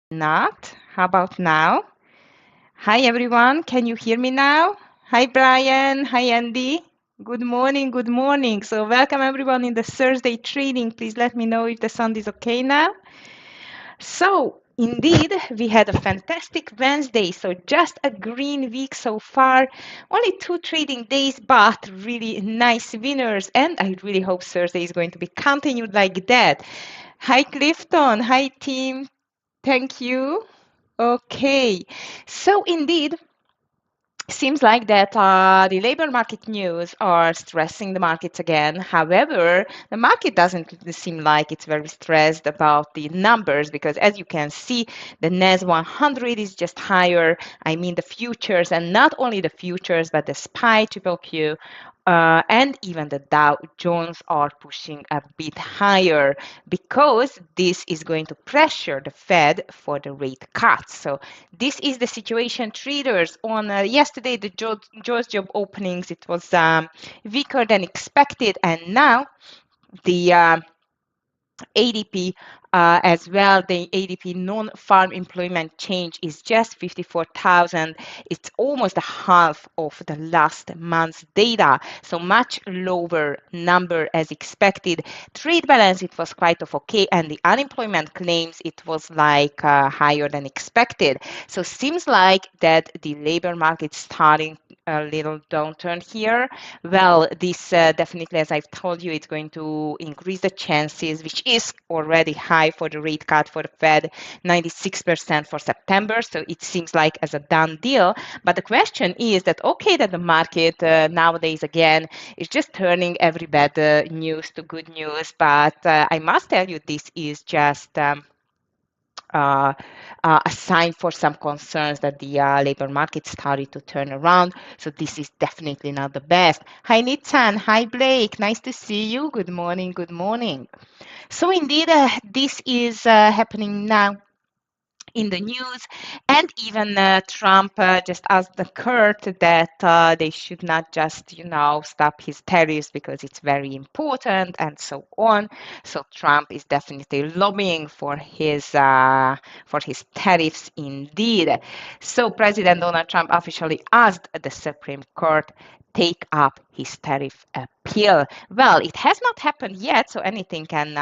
Not. How about now? Hi, everyone. Can you hear me now? Hi, Brian. Hi, Andy. Good morning. Good morning. So welcome, everyone, in the Thursday trading. Please let me know if the sound is okay now. So, indeed, we had a fantastic Wednesday. So, just a green week so far. Only 2 trading days, but really nice winners. And I really hope Thursday is going to be continued like that. Hi, Clifton. Hi, team. Thank you. Okay, so indeed, seems like that the labor market news are stressing the markets again. However, the market doesn't seem like it's very stressed about the numbers because, as you can see, the NAS 100 is just higher. I mean, the futures, and not only the futures, but the SPY triple Q. And even the Dow Jones are pushing a bit higher because this is going to pressure the Fed for the rate cuts. So this is the situation, traders. On yesterday, the Joe's job openings, it was weaker than expected, and now the ADP as well. The ADP non-farm employment change is just 54,000. It's almost a half of the last month's data, so much lower number as expected. Trade balance, it was quite of okay, and the unemployment claims, it was like higher than expected. So seems like that the labor market starting a little downturn here. Well, this definitely, as I've told you, it's going to increase the chances, which is already high for the rate cut for the Fed, 96% for September. So it seems like as a done deal. But the question is that, okay, that the market nowadays, again, is just turning every bad news to good news. But I must tell you, this is just uh, a sign for some concerns that the labor market started to turn around. So this is definitely not the best. Hi, Nitsan. Hi, Blake. Nice to see you. Good morning. Good morning. So indeed, this is happening now in the news, and even Trump just asked the court that they should not just, stop his tariffs because it's very important and so on. So Trump is definitely lobbying for his tariffs indeed. So President Donald Trump officially asked the Supreme Court take up his tariff appeal. Well, it has not happened yet, so anything can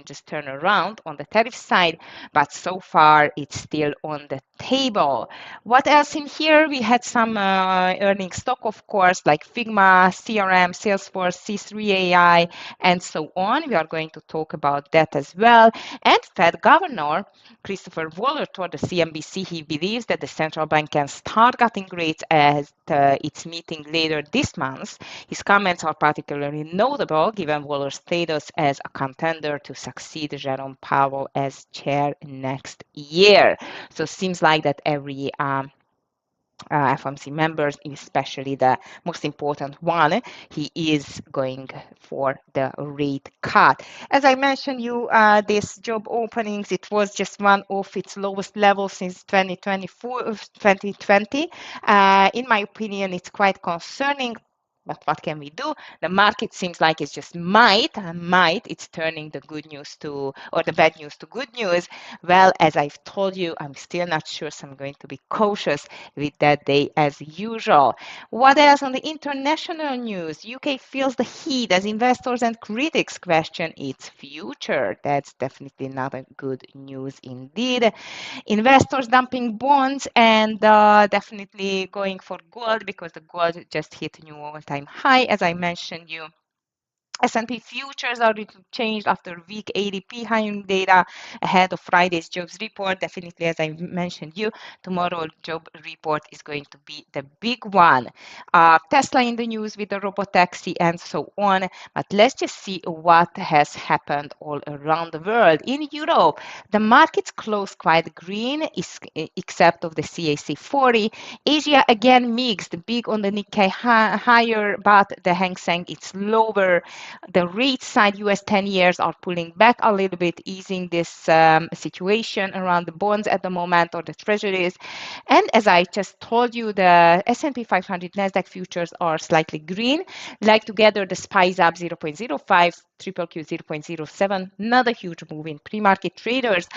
just turn around on the tariff side, but so far it's still on the table. What else in here? We had some earning stock, of course, like Figma, CRM, Salesforce, C3 AI, and so on. We are going to talk about that as well. And Fed Governor Christopher Waller told the CNBC he believes that the central bank can start cutting rates at its meeting later this month. His comments are particularly notable given Waller's status as a contender to succeed Jerome Powell as chair next year. So it seems like that every FOMC members, especially the most important one, he is going for the rate cut. As I mentioned you, this job openings, it was just one of its lowest levels since 2020. In my opinion, it's quite concerning. But what can we do? The market seems like it's just it's turning the good news to, or the bad news to good news. Well, as I've told you, I'm still not sure, so I'm going to be cautious with that day as usual. What else on the international news? UK feels the heat as investors and critics question its future. That's definitely not a good news indeed. Investors dumping bonds and definitely going for gold because the gold just hit a new all-time high, as I mentioned you. S&P futures are little changed after weak ADP hiring data ahead of Friday's jobs report. Definitely, as I mentioned you, tomorrow job report is going to be the big one. Tesla in the news with the robotaxi and so on. But let's just see what has happened all around the world. In Europe, the markets closed quite green, except of the CAC 40. Asia again mixed, big on the Nikkei higher, but the Hang Seng it's lower. The rate side, US 10 years are pulling back a little bit, easing this situation around the bonds at the moment or the treasuries. And as I just told you, the S&P 500 Nasdaq futures are slightly green. Like together, the SPY is up 0.05, triple Q 0.07, not a huge move in pre-market traders.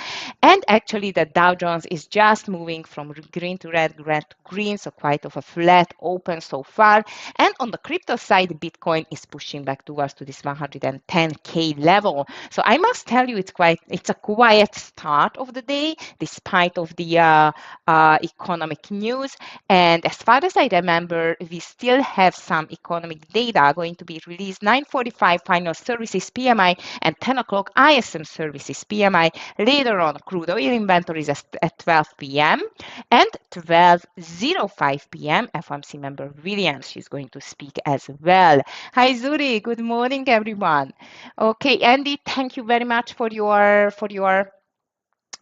And actually the Dow Jones is just moving from green to red, red to green, so quite of a flat open so far. And on the crypto side, Bitcoin is pushing back towards to this 110K level. So I must tell you, it's a quiet start of the day, despite of the economic news. And as far as I remember, we still have some economic data going to be released. 9:45 final services PMI and 10 o'clock ISM services PMI. Later on, crude oil inventories at 12 p.m. and 12:05 p.m. FOMC member Williams, she's going to speak as well. Hi Zuri, good morning everyone. Okay, Andy, thank you very much for your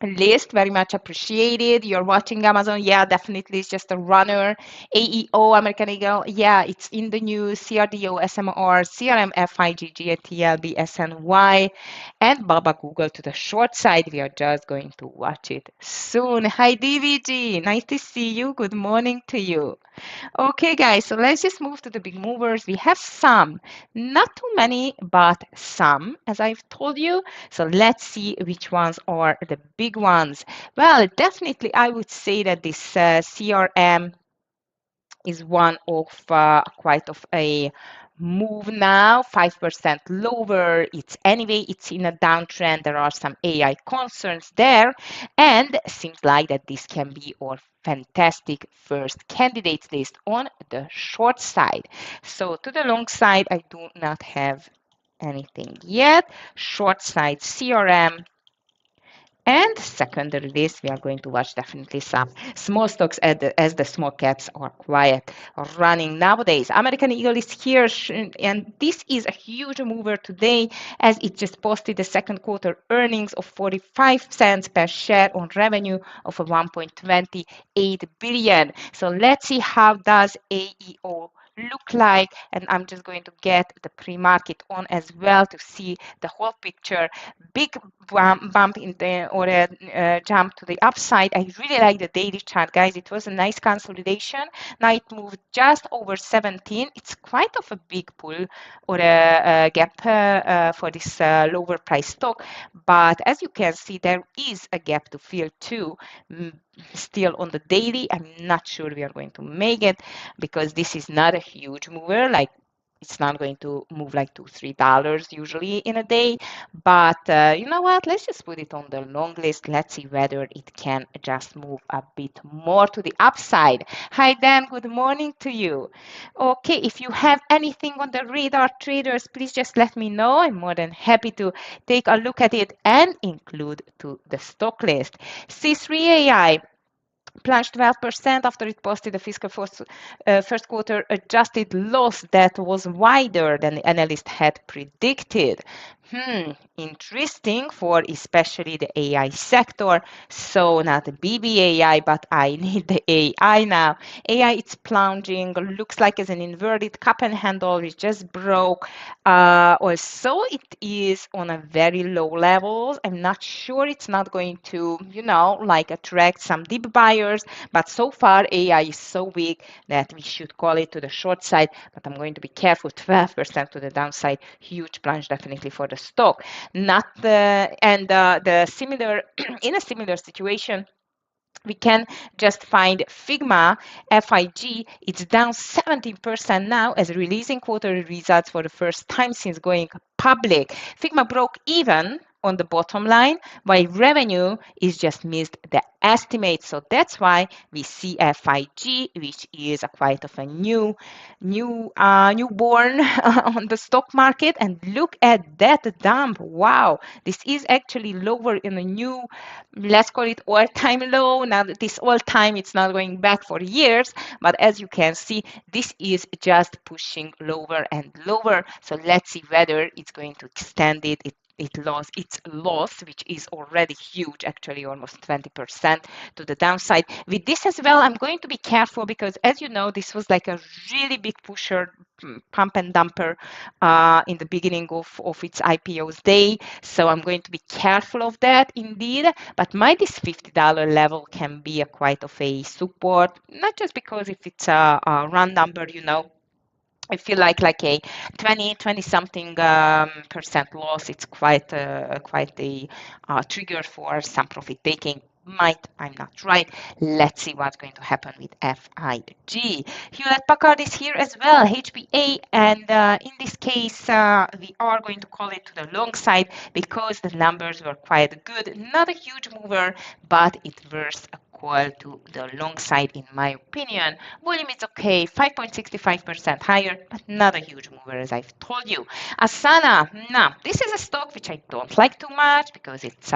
list, very much appreciated. You're watching Amazon, yeah, definitely, it's just a runner. AEO, American Eagle, yeah, it's in the news. CRDO, SMR, CRM, FIGG, and TLB, SNY, and Baba Google to the short side. We are just going to watch it soon. Hi DVG, nice to see you. Good morning to you. Okay, guys, so let's just move to the big movers. We have some, not too many, but some, as I've told you. So let's see which ones are the big ones. Well, definitely, I would say that this CRM is one of quite of a move now, 5% lower. It's in a downtrend. There are some AI concerns there, and seems like that this can be our fantastic first candidates list on the short side. So to the long side, I do not have anything yet. Short side CRM. And secondary list, we are going to watch definitely some small stocks as the small caps are quiet running nowadays. American Eagle is here, and this is a huge mover today as it just posted the second quarter earnings of 45 cents per share on revenue of 1.28 billion. So let's see how does AEO look like, and I'm just going to get the pre-market on as well to see the whole picture. Big bump in the or a jump to the upside. I really like the daily chart, guys. It was a nice consolidation. Now it moved just over 17. It's quite of a big pull or a gap for this lower price stock, but as you can see, there is a gap to fill too. Still on the daily, I'm not sure we are going to make it because this is not a huge mover. Like, it's not going to move like $2-3 usually in a day, but you know what, let's just put it on the long list. Let's see whether it can just move a bit more to the upside. Hi Dan, good morning to you. Okay, if you have anything on the radar, traders, please just let me know. I'm more than happy to take a look at it and include to the stock list. C3AI plunged 12% after it posted a fiscal first quarter adjusted loss that was wider than the analyst had predicted. Interesting for especially the AI sector. So not the BBAI, but I need the AI now. AI, it's plunging, looks like as an inverted cup and handle, which just broke. Also, it is on a very low level. I'm not sure it's not going to, like attract some deep buyers, but so far AI is so weak that we should call it to the short side, but I'm going to be careful. 12% to the downside, huge plunge definitely for the stock. Not the and the similar in a similar situation, we can just find Figma, FIG. It's down 17% now as releasing quarterly results for the first time since going public. Figma broke even on the bottom line, while revenue is just missed the estimate. So that's why we see FIG, which is a quite of a newborn on the stock market. And look at that dump. Wow, this is actually lower in a new, let's call it all-time low. Now this all-time, it's not going back for years, but as you can see, this is just pushing lower and lower. So let's see whether it's going to extend it. It lost its loss, which is already huge, actually almost 20% to the downside. With this as well, I'm going to be careful because, as you know, this was like a really big pusher, pump and dumper in the beginning of its IPO's day. So I'm going to be careful of that indeed. But this $50 level can be a quite of a support, not just because if it's a run number, I feel like a 20 something percent loss. It's quite a trigger for some profit taking. I'm not right. Let's see what's going to happen with FIG. Hewlett Packard is here as well, HBA, and in this case, we are going to call it to the long side because the numbers were quite good. Not a huge mover, but it was a call to the long side in my opinion. Volume is okay, 5.65% higher, but not a huge mover as I've told you. Asana, now this is a stock which I don't like too much because it's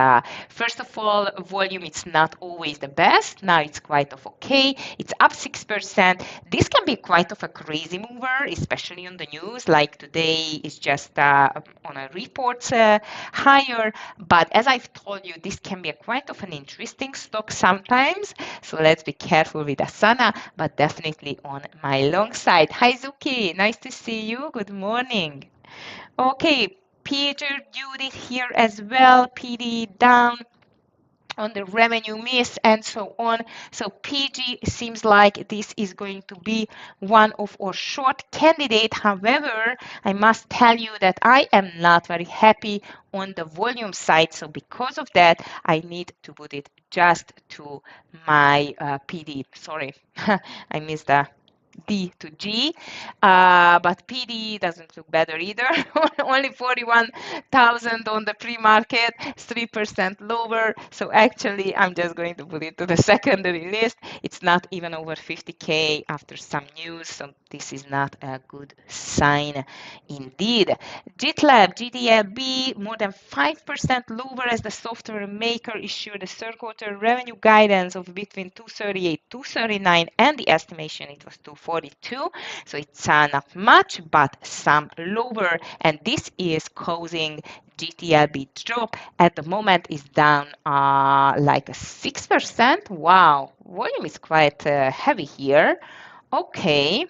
first of all volume it's not always the best. Now it's quite of okay. It's up 6%. This can be quite of a crazy mover, especially on the news. Like today is just on a report higher. But as I've told you, this can be a quite of an interesting stock sometimes. So let's be careful with Asana, but definitely on my long side. Hi Zuki, nice to see you. Good morning. Okay, Peter Judith here as well. PD down on the revenue miss and so on. So PG seems like this is going to be one of our short candidate. However, I must tell you that I am not very happy on the volume side. So because of that, I need to put it just to my PD. Sorry, I missed the D to G, but PD doesn't look better either. Only 41,000 on the pre-market, 3% lower. So actually, I'm just going to put it to the secondary list. It's not even over 50K after some news, so this is not a good sign indeed. GitLab, GDLB, more than 5% lower as the software maker issued a third quarter revenue guidance of between 238, 239, and the estimation it was 242. So it's not much, but some lower, and this is causing GTLB drop. At the moment is down like 6%. Wow, volume is quite heavy here. Okay.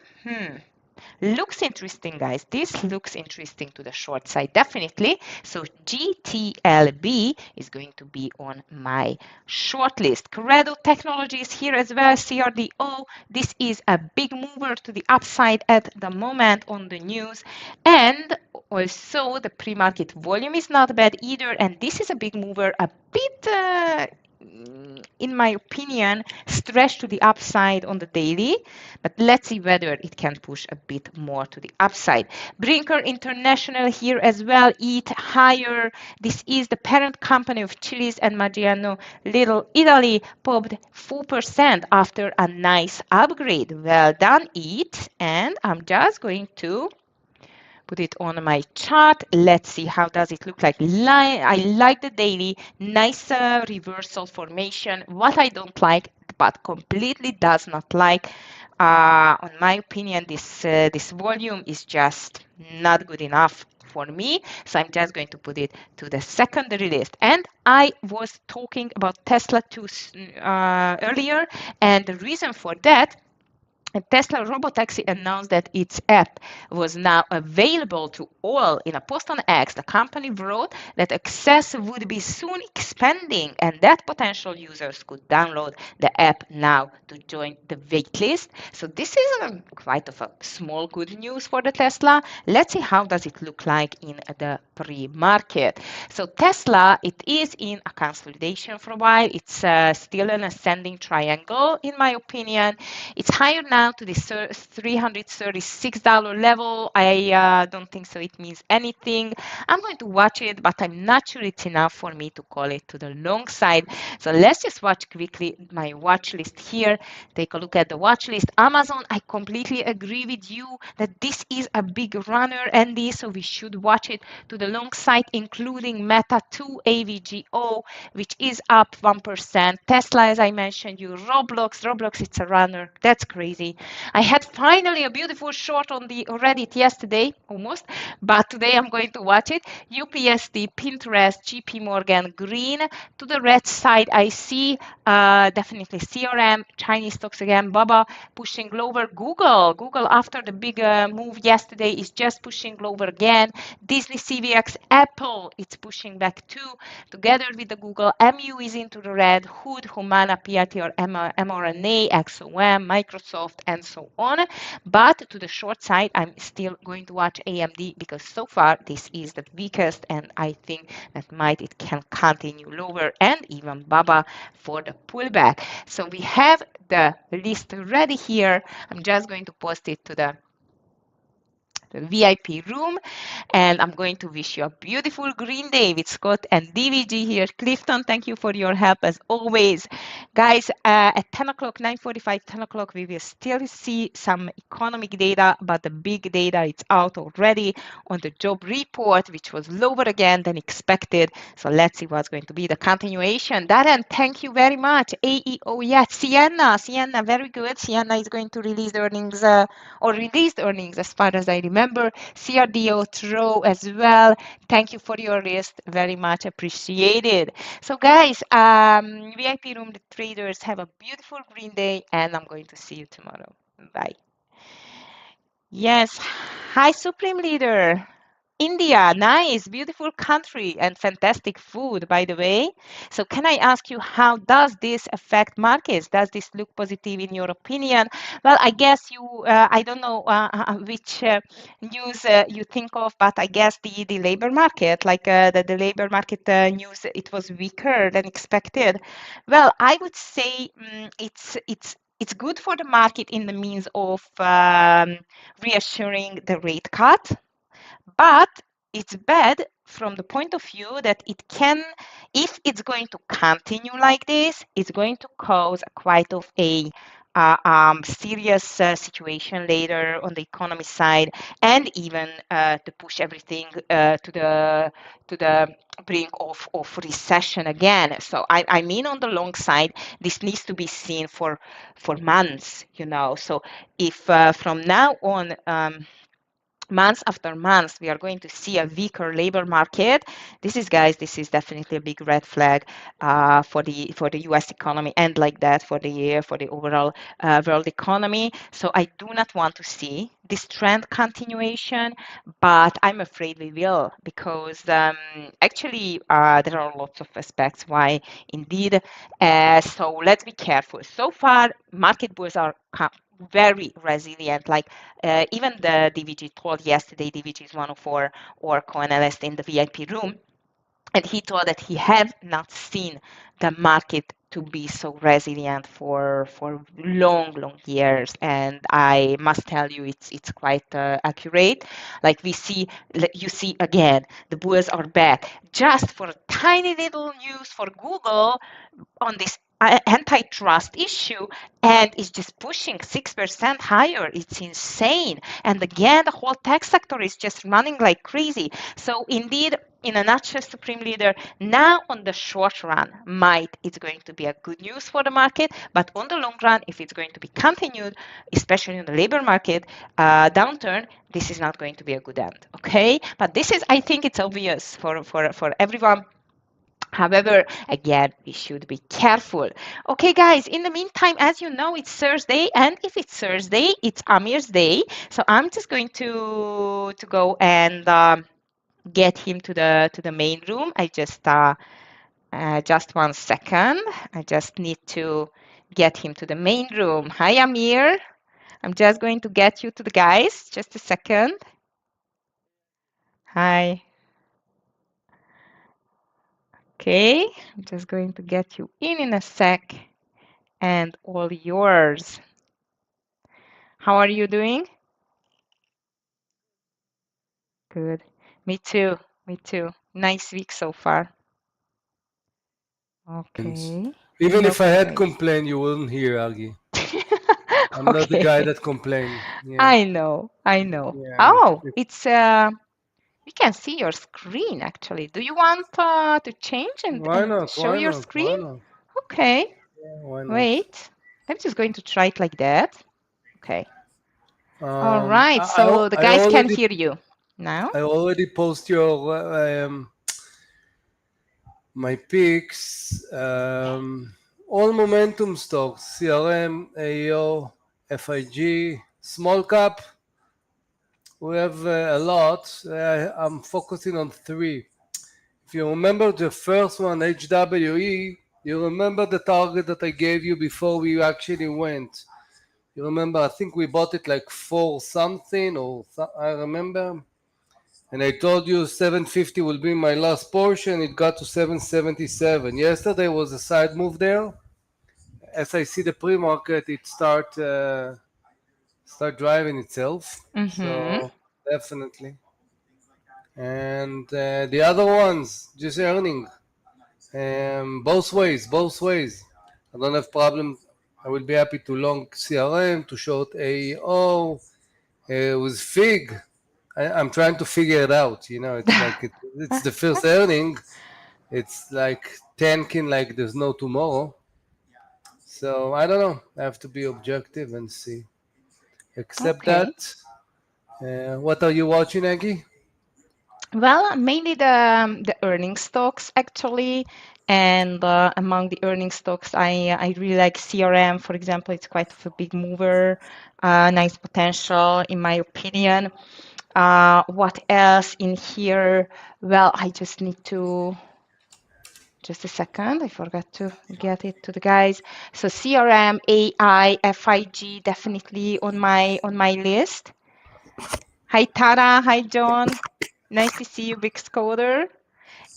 Looks interesting, guys. This looks interesting to the short side, definitely. So GTLB is going to be on my short list. Credo Technology is here as well, CRDO. This is a big mover to the upside at the moment on the news. And also the pre-market volume is not bad either. And this is a big mover, a bit in my opinion, stretch to the upside on the daily, but let's see whether it can push a bit more to the upside. Brinker International here as well, EAT higher. This is the parent company of Chili's and Maggiano Little Italy, popped 4% after a nice upgrade. Well done, EAT. And I'm just going to put it on my chart. Let's see how does it look like. I like the daily, nice reversal formation. What I don't like, but completely does not like, on my opinion, this volume is just not good enough for me. So I'm just going to put it to the secondary list. And I was talking about Tesla too earlier, and the reason for that, Tesla Robotaxi announced that its app was now available to all. In a post on X, the company wrote that access would be soon expanding and that potential users could download the app now to join the waitlist. So this is quite of a small good news for the Tesla. Let's see how does it look like in the pre-market. So Tesla, it is in a consolidation for a while. It's still an ascending triangle, in my opinion. It's higher now to the $336 level. I don't think so it means anything. I'm going to watch it, but I'm not sure it's enough for me to call it to the long side. So let's just watch quickly my watch list here. Take a look at the watch list. Amazon, I completely agree with you that this is a big runner, Andy, so we should watch it to the long side, including Meta 2 AVGO, which is up 1%. Tesla, as I mentioned you, Roblox, it's a runner. That's crazy. I had finally a beautiful short on the Reddit yesterday, almost, but today I'm going to watch it. UPSD, Pinterest, JP Morgan, green. To the red side, I see definitely CRM, Chinese stocks again, Baba pushing lower. Google after the big move yesterday is just pushing lower again. Disney, CVX, Apple, it's pushing back too. Together with the Google, MU is into the red. Hood, Humana, PRT or mRNA, XOM, Microsoft, Microsoft, and so on. But to the short side, I'm still going to watch AMD because so far this is the weakest, and I think that might it can continue lower and even BABA for the pullback. So we have the list ready here. I'm just going to post it to the VIP room. And I'm going to wish you a beautiful green day with Scott and DVG here. Clifton, thank you for your help as always. Guys, at 10 o'clock, 9:45, 10 o'clock, we will still see some economic data, but the big data, it's out already on the job report, which was lower again than expected. So let's see what's going to be the continuation. Darren, thank you very much. AEO, yes, Sienna, very good. Sienna is going to release earnings or released earnings as far as I remember. CRDO throw as well. Thank you for your list. Very much appreciated. So guys, VIP room, the traders, have a beautiful green day, and I'm going to see you tomorrow. Bye. Yes. Hi, Supreme Leader. India, nice, beautiful country and fantastic food, by the way. So can I ask you, how does this affect markets? Does this look positive in your opinion? Well, I guess you, I don't know which news you think of, but I guess the labor market, like the labor market news, it was weaker than expected. Well, I would say it's good for the market in the means of reassuring the rate cut, but it's bad from the point of view that it can, if it's going to continue like this, it's going to cause quite of a serious situation later on the economy side, and even to push everything to the brink of recession again. So I mean, on the long side, this needs to be seen for months, you know. So if from now on, months after months, we are going to see a weaker labor market. This is, guys, this is definitely a big red flag for the U.S. economy, and like that for the overall world economy. So I do not want to see this trend continuation, but I'm afraid we will, because actually there are lots of aspects why indeed. So let's be careful. So far, market bulls are very resilient. Like even the DVG told yesterday, DVG is one of our co-analysts in the VIP room, and he told that he have not seen the market to be so resilient for long years. And I must tell you, it's quite accurate. Like you see again, the bulls are back just for a tiny little news for Google on this antitrust issue, and it's just pushing 6% higher. It's insane. And again, the whole tech sector is just running like crazy. So indeed, in a nutshell, Supreme Leader, now on the short run, it's going to be a good news for the market, but on the long run, if it's going to be continued, especially in the labor market downturn, this is not going to be a good end. Okay, but this is, I think it's obvious for everyone. However, again, we should be careful. Okay, guys, in the meantime, as you know, it's Thursday, and if it's Thursday, it's Amir's day. So I'm just going to go and get him to the main room. I just 1 second. I just need to get him to the main room. Hi, Amir. I'm just going to get you to the guys. Just a second. Hi. Okay, I'm just going to get you in a sec, and all yours. How are you doing? Good. Me too. Me too. Nice week so far. Okay. Even if I had Okay. complained, you wouldn't hear, Agi. I'm not the guy Okay. that complain. Yeah, I know. I know. yeah. Oh, it's we can see your screen actually. Do you want to change Why and not? show Why your not? Why screen? not? Okay. Yeah, why not? Wait. I'm just going to try it like that. Okay. All right. So the I guys can already hear you now. post your my picks. All momentum stocks: CRM, AEO, FIG, small cap. We have a lot. I'm focusing on three. If you remember the first one, HWE, you remember the target that I gave you before we actually went. You remember? I think we bought it like four something, I remember. And I told you 750 will be my last portion. It got to 777. Yesterday was a side move there. As I see the pre-market, it start driving itself. Mm-hmm. So definitely. And the other ones just earning. Both ways, both ways. I don't have problem. I will be happy to long CRM, to short AEO, with Fig. I'm trying to figure it out. You know, it's like it's the first earning. It's like tanking like there's no tomorrow. So I don't know. I have to be objective and see. Except Okay. that, what are you watching, Aggie? Well, mainly the earning stocks actually, and among the earning stocks, I really like CRM, for example. It's quite of a big mover, nice potential in my opinion. What else in here? Well, I just need to just a second. I forgot to get it to the guys. So CRM, AI, FIG, definitely on my list. Hi Tara, hi John. Nice to see you, Big Scoder.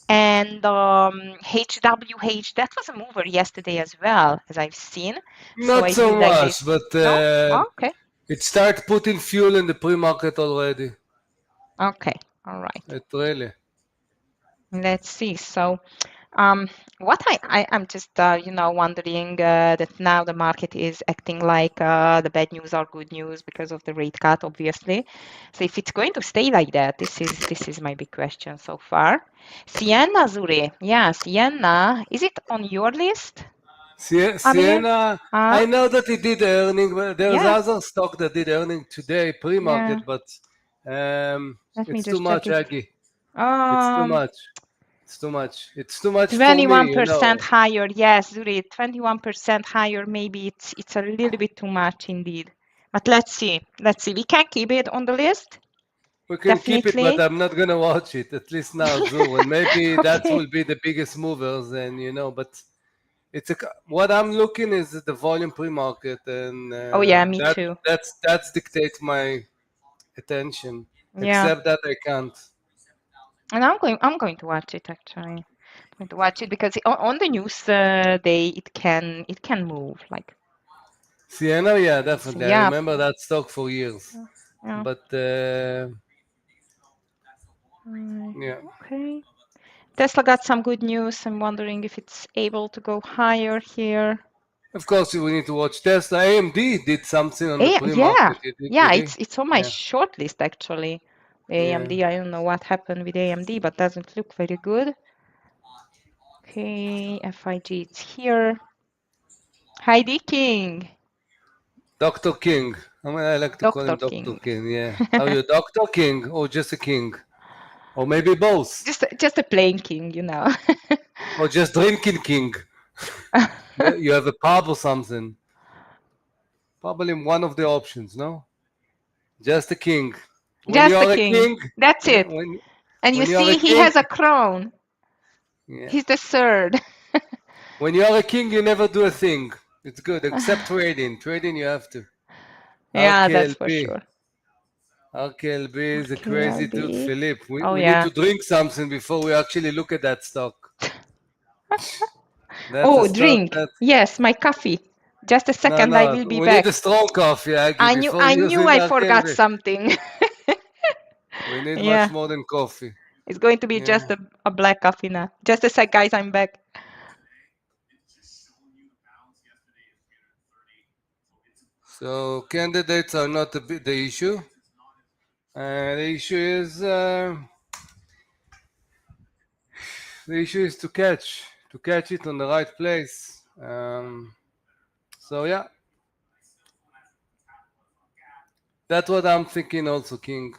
And HWH, that was a mover yesterday as well, as I've seen. So Not I really so like much, this. but No? Oh, okay. it start putting fuel in the pre-market already. Okay. All right. It really. Let's see. So what I'm just wondering that now the market is acting like the bad news are good news because of the rate cut, obviously. So if it's going to stay like that, this is my big question so far. Sienna, Zuri, yeah, Sienna, is it on your list, Amir? Sienna, Huh? I know that it did earning, but there's Yeah, other stock that did earning today, yeah. pre-market, but Let me it's too just check much, it. Aggie. It's too Um, much. It's too much. It's too much for me, 21% higher. Yes, Zuri, 21% higher. Maybe it's a little bit too much indeed. But let's see. Let's see. We can keep it on the list. We can keep it, but Definitely. I'm not gonna watch it, at least now, Zoo, and maybe that Okay. will be the biggest movers, and but what I'm looking is at the volume pre-market, and Oh yeah, me too. that's dictates my attention. Yeah. Except that I can't. And I'm going to watch it actually. I'm going to watch it because on the news day it can move like Sienna, yeah, so definitely. I yeah. remember that stock for years. Yeah. But Mm, yeah, okay. Tesla got some good news. I'm wondering if it's able to go higher here. of course we need to watch Tesla. AMD did something on the Yeah, pre-market. yeah, Did he? it's on my Yeah, short list actually. yeah. AMD, I don't know what happened with AMD, but doesn't look very good. Okay, FIG, it's here. Heidi King, Dr. King. I like to call Dr. him Dr. King. King. Yeah. Are you Dr. King or just a king? Or maybe both? Just a plain king. Or just drinking king? You have a pub or something? Probably one of the options, no? Just a king. When you Just a are a king. king, That's yeah, it. And you when you are a see, he king, has a crown. yeah. He's the third. When you are a king, you never do a thing. It's good, except trading. Trading, you have to. Yeah, that's for RKLB. sure. RKLB is a crazy dude, KLB. Philip. Oh, We need yeah. to drink something before we actually look at that stock. That's a Oh, stock drink. that. Yes, my coffee. Just a No, second, I no. will be We need a back. strong coffee, Aggie, I knew before I knew using I forgot RKLB. something. We need Yeah, much more than coffee. it's going to be Yeah. just a black coffee now. Just a sec, guys, I'm back. So candidates are not the issue. The issue is to catch it on the right place. So yeah, that's what I'm thinking also, King.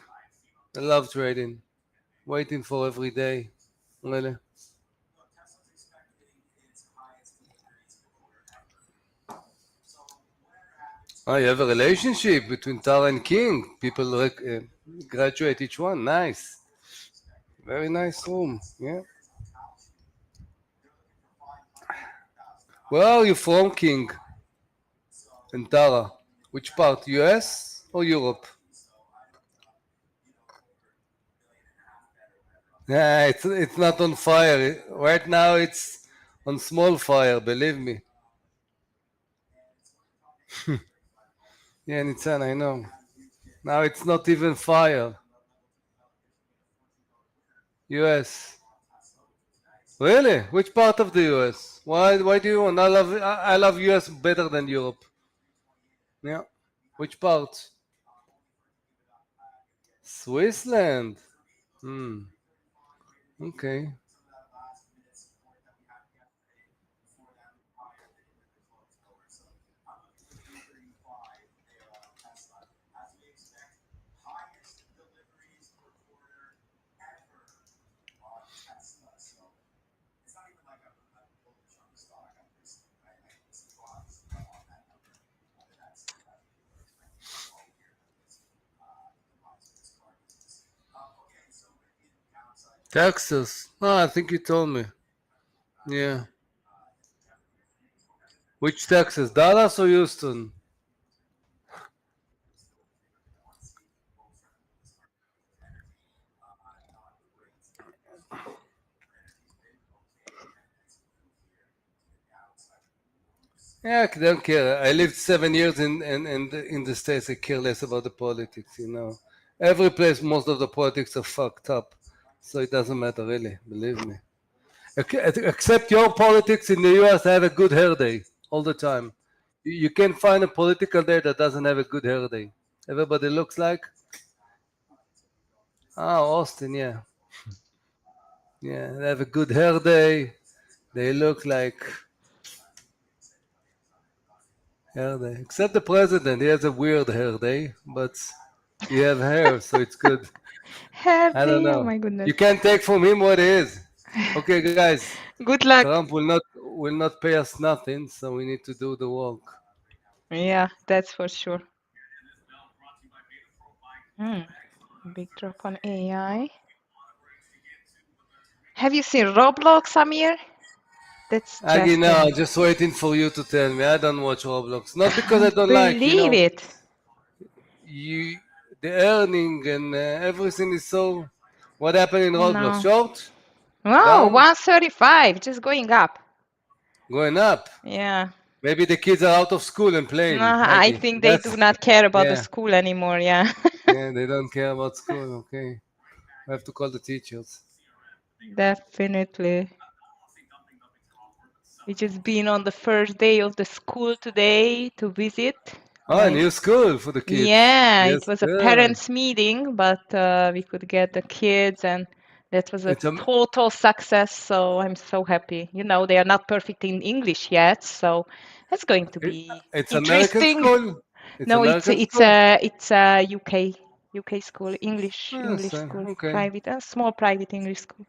I love trading, waiting for every day. Really. Oh, you have a relationship between Tara and King. People graduate each one. Nice. Very nice room. Yeah. Where are you from, King and Tara? Which part? US or Europe? Yeah, it's not on fire. Right now it's on small fire, believe me. Yeah, Nitzan, I know. Now it's not even fire. US. Really? Which part of the US? Why do you want? I love US better than Europe. Yeah. Which part? Switzerland. Hmm. Okay. Texas. Oh, I think you told me. Yeah. Which Texas? Dallas or Houston? Yeah, I don't care. I lived 7 years in the States. I care less about the politics, you know. Every place, most of the politics are fucked up. So it doesn't matter, really. Believe me. Except your politics in the US have a good hair day all the time. You can't find a political day that doesn't have a good hair day. Everybody looks like, Austin, yeah. Yeah, they have a good hair day. They look like hair day. Except the president, he has a weird hair day, but he have hair, so it's good. I don't Happy, oh know. my goodness. You can't take from him what he is. Okay, guys. Good luck. Trump will not pay us nothing, so we need to do the work. Yeah, that's for sure. Hmm. Big drop on AI. Have you seen Roblox, Amir? That's Agi, just now an just waiting for you to tell me. I don't watch Roblox. Not because I can't don't like, believe it. you, the earning and everything is so. What happened in Roblox? No. Short? Wow, Down? 135, just going up. Going up? Yeah. Maybe the kids are out of school and playing, I Agi. think they do That's not care about the yeah, school anymore. Yeah. yeah. They don't care about school. Okay, I have to call the teachers. Definitely. We just been on the first day of the school today to visit. Oh, a My new school for the kids. Yeah, it Yes, was a sir. parents' meeting, but we could get the kids, and that was a It's a total success. So I'm so happy. You know, they are not perfect in English yet, so it's going to it, be it's American interesting. school. It's No, American school. it's a UK school, Oh, English so, school, okay. private, a small private English school.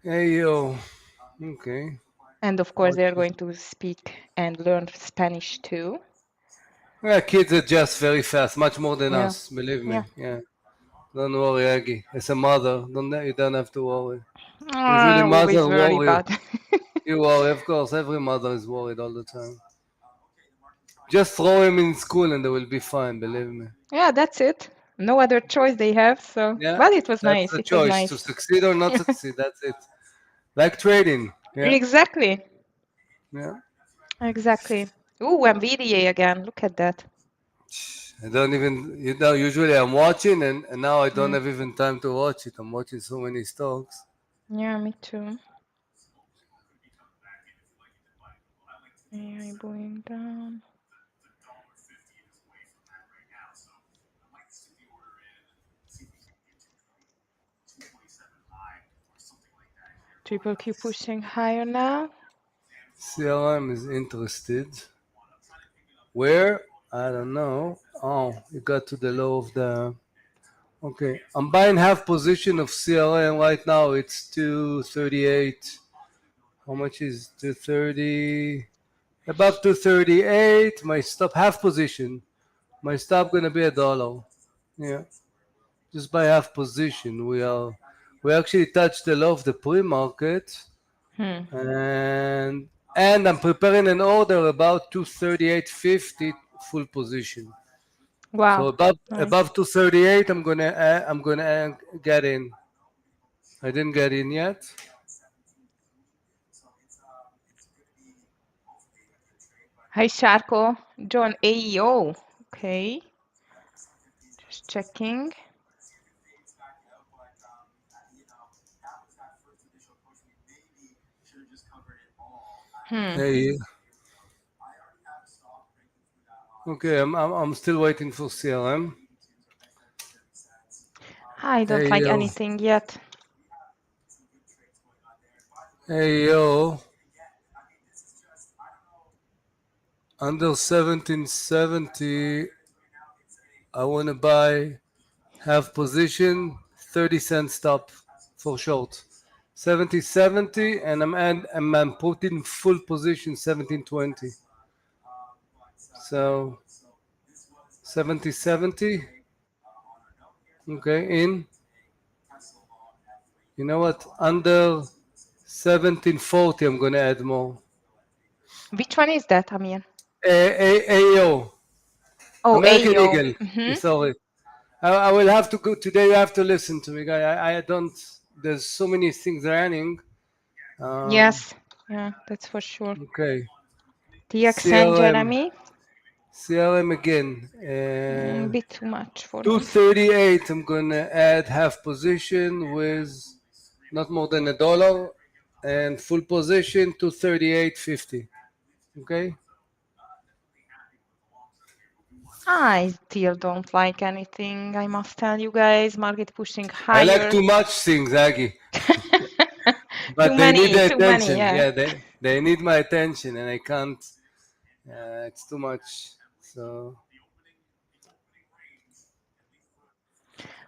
Hey yo. Okay. And of course, they are Watch. going to speak and learn Spanish too. Yeah, kids adjust very fast, much more than Yeah, us. Believe yeah. me. Yeah. Don't worry, Aggie. As a mother, you don't have to worry. Usually, I always mother worry worry. about. You worry, of course. Every mother is worried all the time. Just throw him in school and they will be fine. Believe me. Yeah, that's it. No other choice they have. So, Yeah, but it was that's nice. the It was choice to nice. succeed or not succeed. That's it. Like trading. Yeah. Exactly. Yeah. Exactly. Ooh, NVIDIA again. Look at that. I don't even, usually I'm watching and now I don't Mm. have even time to watch it. I'm watching so many stocks. Yeah, me too. AI going down. Triple Q pushing higher now. CRM is interested. Where? I don't know. Oh, it got to the low of the. Okay, I'm buying half position of CRM right now. It's 238. How much is 230? Above 238. My stop half position. My stop gonna be $1. Yeah, just buy half position. We actually touched the low of the pre-market, Hmm. and and I'm preparing an order about 238.50 full position. So Wow, nice. above 238, I'm gonna get in. I didn't get in yet. Hi, Sharko. John AEO. Okay, just checking. Hmm. Hey, okay, I'm still waiting for CRM. I don't Hey like yo, anything yet. hey yo, under 1770, I want to buy half position, 30 cent stop for short. 7070, and I'm putting full position 1720. So 7070, okay, in. You know what? Under 1740, I'm gonna add more. Which one is that, Amir? AO, Oh, American AEO. Eagle. Mm-hmm. Sorry, I will have to go today. You have to listen to me, guy. I don't. There's so many things running. Yes, yeah, that's for sure. Okay. TXN, CRM, Jeremy? CRM again. Bit too much for me. 238. I'm gonna add half position with not more than $1, and full position 238.50. Okay. I still don't like anything, I must tell you guys. Market pushing I like higher. too much things, Aggie, Too but they need many, the too many, attention. yeah. Yeah, they need my attention, and I can't. It's too much. So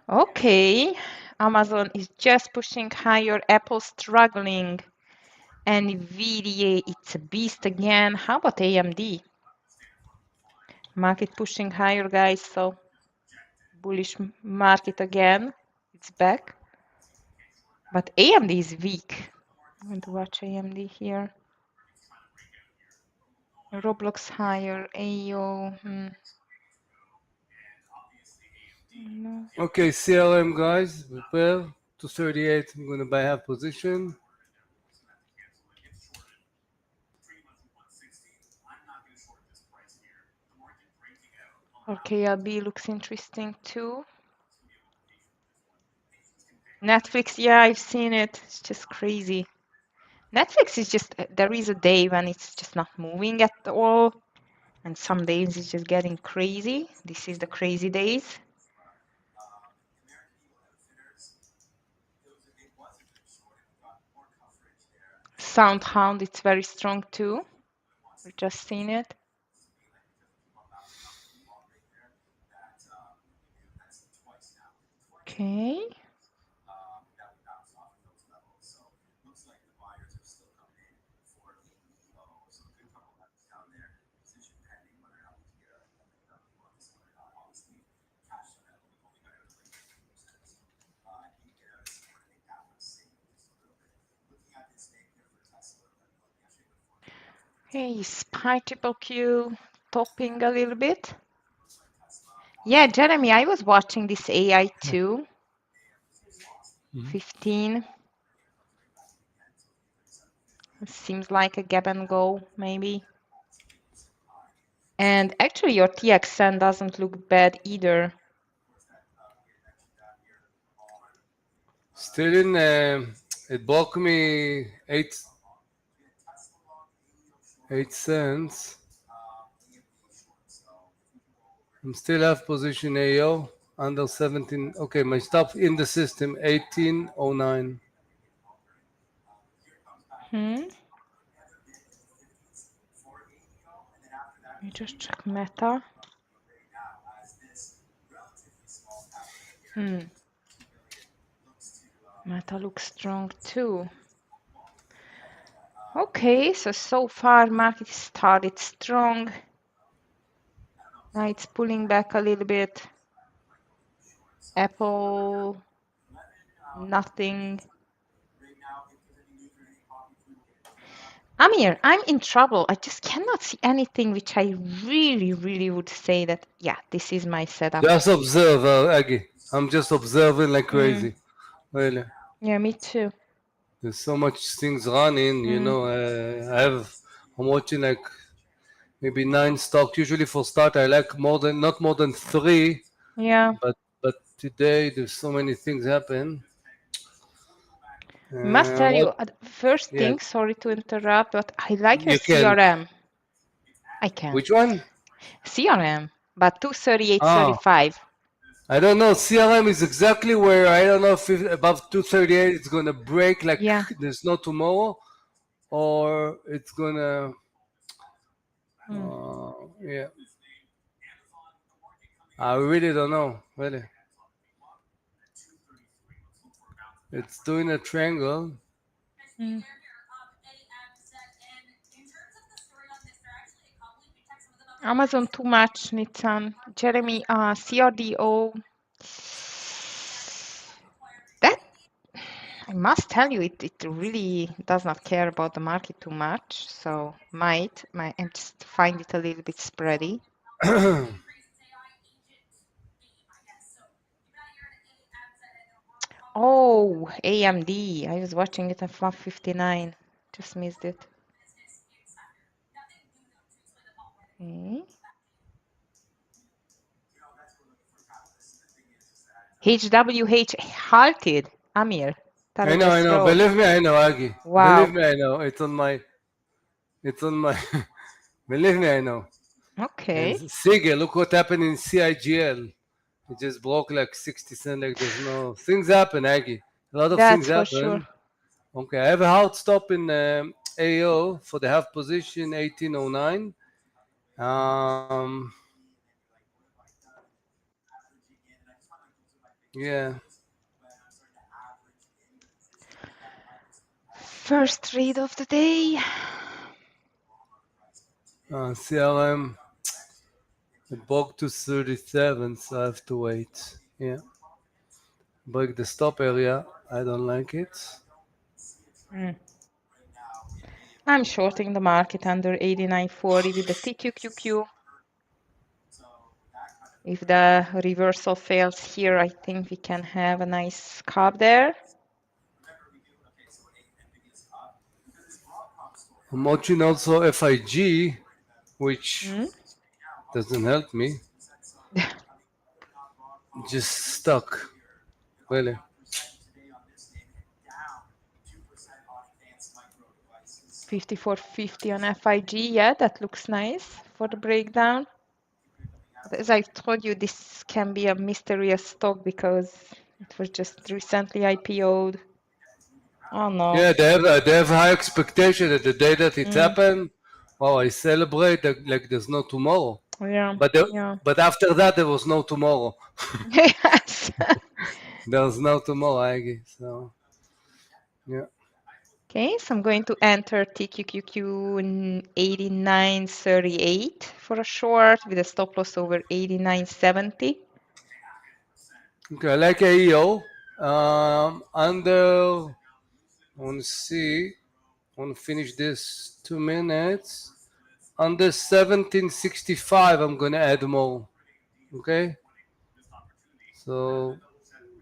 Okay, Amazon is just pushing higher, Apple struggling, NVIDIA, it's a beast again. How about AMD? Market pushing higher, guys, so bullish market again. It's back. But AMD is weak. I'm going to watch AMD here. Roblox higher, AO. No. okay, CRM guys, prepare 238. I'm gonna buy half position. Okay, LB looks interesting too. Netflix, yeah, I've seen it. It's just crazy. Netflix is just, there is a day when it's just not moving at all. And some days it's just getting crazy. This is the crazy days. SoundHound, it's very strong too. We've just seen it. Okay. Okay, SPY triple Q topping a little bit. Yeah, Jeremy, I was watching this AI too. 15. Seems like a gap and go, maybe. And actually, your TXN doesn't look bad either. Still in. It broke me 8 cents. I'm still half position AO under 17. Okay, my stop in the system 1809. Hmm. Let me just check Meta. Meta looks strong too. Okay, so far market started strong. Now it's pulling back a little bit. Apple, nothing. Amir, I'm in trouble. I just cannot see anything which I really, really would say that, yeah, this is my setup. Just observe, Aggie. I'm just observing like Mm, crazy. Really. yeah, me too. There's so much things running, you Mm, know. I'm watching like maybe 9 stocks. Usually for start, I like not more than three. yeah. But today there's so many things happen. Must tell What? you, first Yeah, thing, sorry to interrupt, but I like your you can. CRM. I can. Which one? CRM, but 238.35. Ah, I don't know. CRM is exactly where I don't know if above 238 it's gonna break like Yeah. there's no tomorrow, or it's gonna. Mm, Yeah, I really don't know. Really, it's doing a triangle. mm. Amazon too much, Nitsan. Jeremy, CRDO. That I must tell you, it really does not care about the market too much. So might and just find it a little bit spready. Oh, AMD. I was watching it at 159. Just missed it. Okay. HWH halted. Amir. Thought it I just know. rose. Believe me, I know, Aggie. Believe Wow. me, I know. It's on my. Believe me, I know. And Okay. Sige, look what happened in CIGL. It just broke like 60 cents. Like there's no things happen, Aggie. A lot of things That's for sure. happen. Okay, I have a hard stop in AO for the half position 1809. Um, yeah, First read of the day. CRM it broke to 37, so I have to wait. Yeah, break the stop area. I don't like it. Mm. I'm shorting the market under 89.40 with the TQQQ. If the reversal fails here, I think we can have a nice scalp there. I'm watching also FIG, which Mm. doesn't help me. Just stuck. Really. 54.50 on FIG. Yeah, that looks nice for the breakdown. But as I told you, this can be a mysterious stock because it was just recently IPO'd. Oh no. Yeah, they have high expectation that the day that it Mm. happened, wow, I celebrate like there's no tomorrow. Yeah, But yeah. but after that there was no tomorrow. Yes. There was no tomorrow, I guess. So yeah. Okay, so I'm going to enter TQQQ in 89.38 for a short with a stop loss over 89.70. Okay, I like AEO. Under I want to see. I want to finish this 2 minutes. Under 1765, I'm gonna add more. Okay, so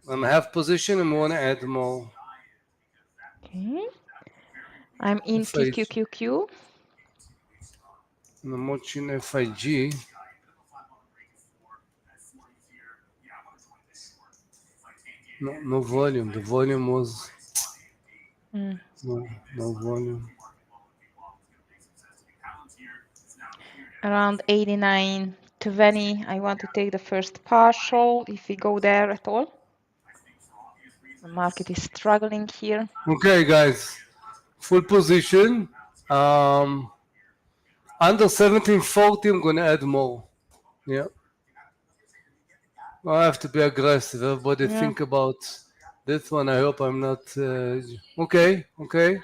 I'm half position and want to add more. Okay, I'm in FIG, TQQQ. I'm watching FIG. No volume. The volume was Mm. no volume. Around 89.20, I want to take the first partial if we go there at all. The market is struggling here. Okay, guys, full position. Um, Under 1740, I'm gonna add more. Yeah, I have to be aggressive. Everybody Yeah. think about this one. I hope I'm not. Okay, okay.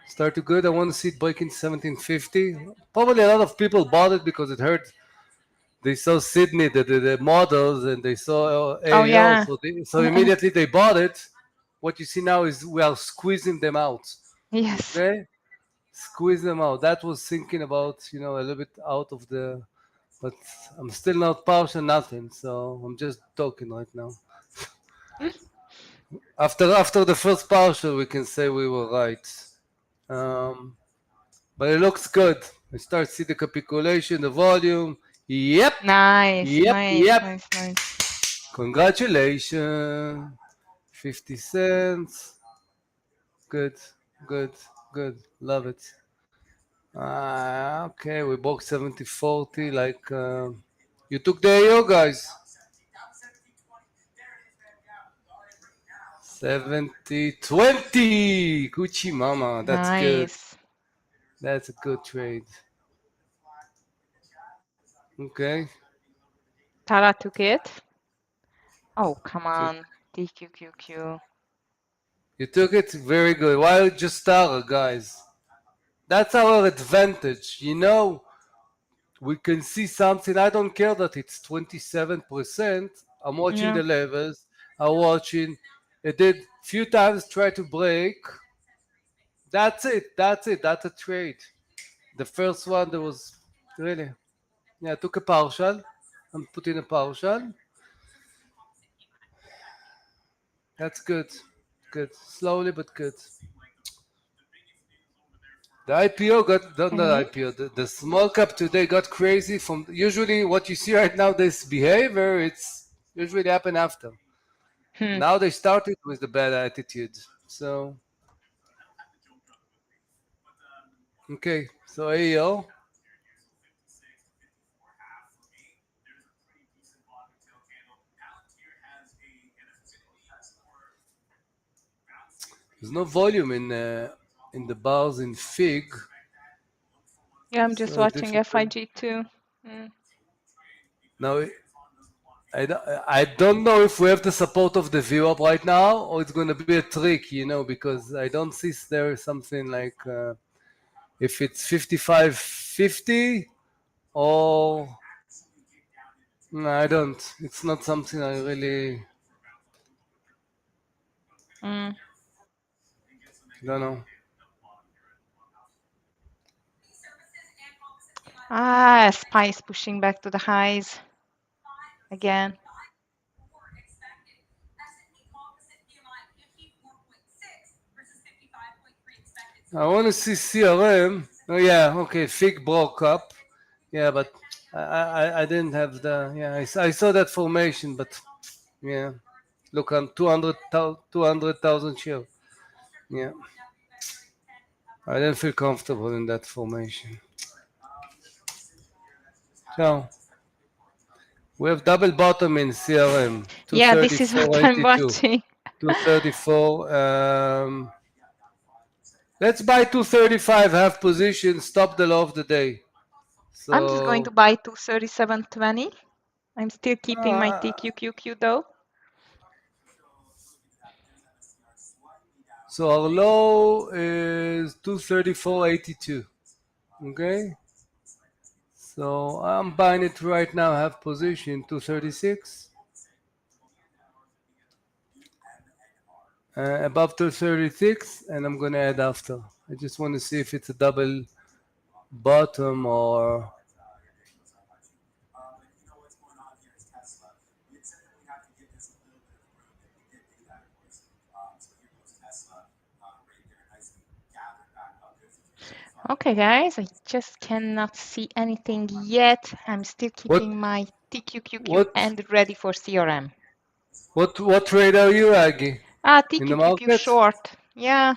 Started good. I want to see it breaking 1750. Probably a lot of people bought it because it hurt. They saw Sydney, the models, and they saw Oh AEL, yeah. so immediately they bought it. What you see now is we are squeezing them out. Yes. Okay, squeeze them out. That was thinking about, a little bit out of the, but I'm still not partial nothing, so I'm just talking right now. After the first partial, we can say we were right. But it looks good. I start to see the capitulation, the volume. Yep, Nice, yep, nice, yep. nice, nice. Congratulations. 50 cents. Good, good, good. Love it. Okay, we broke 70-40. Like, you took the AO, guys. 70-20. Gucci mama. That's good. Nice. That's a good trade. Okay. Tara took it. Oh, come Took, on. TQQQ. you took it very good. Why just Tara, guys? That's our advantage. We can see something. I don't care that it's 27%. I'm watching Yeah. the levels. I'm watching. It did few times try to break. That's it. That's it. That's a trade. The first one there was really, yeah, I took a partial. I'm putting a partial. That's good. Good. Slowly but good. The IPO got, not Okay. IPO, the small cap today got crazy from usually what you see right now, this behavior, it's usually happen after. Hmm. Now they started with the bad attitude. So, okay. So AEO, there's no volume in the bars in FIG. Yeah, I'm just So watching difficult. FIG too. Mm. Now, I don't know if we have the support of the VWAP right now or it's going to be a trick, because I don't see there is something like if it's 55.50 or no, I don't. It's not something I really Mm. don't know. Ah, Spice pushing back to the highs again. I want to see CRM. Oh yeah, okay. FIG broke up. Yeah, but I didn't have the yeah. I saw that formation, but yeah. Look, I'm 200,000 share. Yeah, I didn't feel comfortable in that formation. So we have double bottom in CRM. Yeah, this is what I'm 234.82. watching. 234. Let's buy 235. Have position. Stop the low of the day. I'm just going to So. buy 237.20. I'm still keeping my Uh, TQQQ though. So our low is 234.82. Okay. So I'm buying it right now. Have position 236. Above 236, and I'm gonna add after. I just want to see if it's a double bottom or. Okay, guys, I just cannot see anything yet. I'm still What keeping my TQQQ what and ready for CRM. what trade are you, Aggie? Ah, In the TQQQ market? short. Yeah,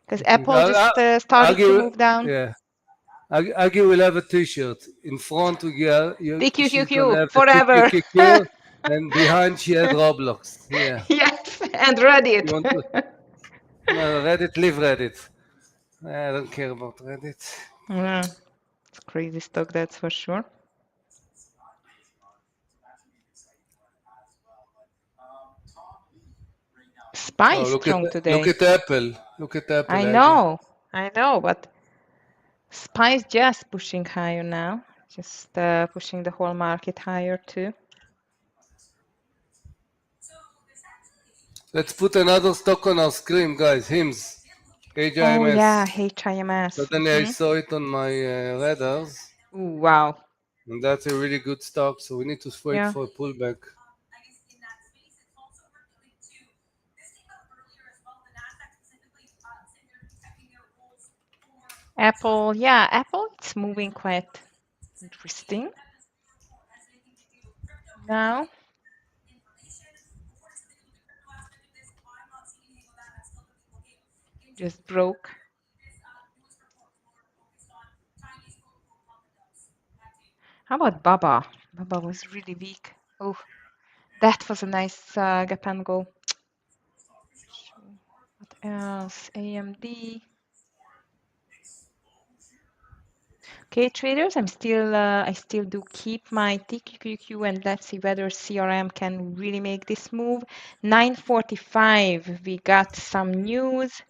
because Apple just started to Aggie, move down. yeah. Aggie will have a T-shirt. In front, she's gonna TQQQ have the forever. TQQQ, and behind she had Roblox. Yeah. Yes, and Reddit. You want to? No, Reddit, leave Reddit. I don't care about Reddit. Yeah, it's crazy stock, that's for sure. SPY Oh, is strong look today. at Apple. Look at Apple, Aggie. I know, but SPY is just pushing higher now, just pushing the whole market higher too. Let's put another stock on our screen, guys. HIMS. Oh yeah, HIMS. HIMS. Suddenly I saw it on my radars, Ooh, wow. and that's a really good stock. So we need to wait Yeah. for a pullback. Apple, yeah, Apple, it's moving quite interesting now. Just broke. How about Baba? Baba was really weak. Oh, that was a nice gap and go. What else? AMD. Okay, traders, I still do keep my TQQQ and let's see whether CRM can really make this move. 9:45, we got some news.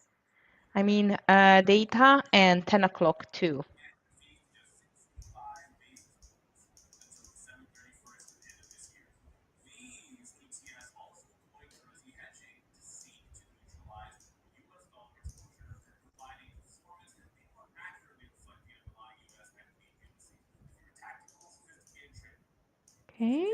I mean, data, and 10 o'clock too. Okay.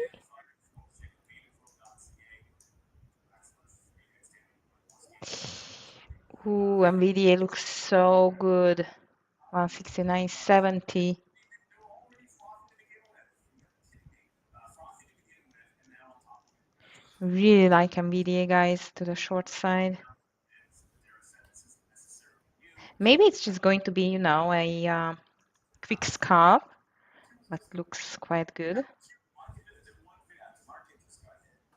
Ooh, NVIDIA looks so good. 169.70. Really like NVIDIA, guys, to the short side. Maybe it's just going to be, you know, a quick scalp, but looks quite good.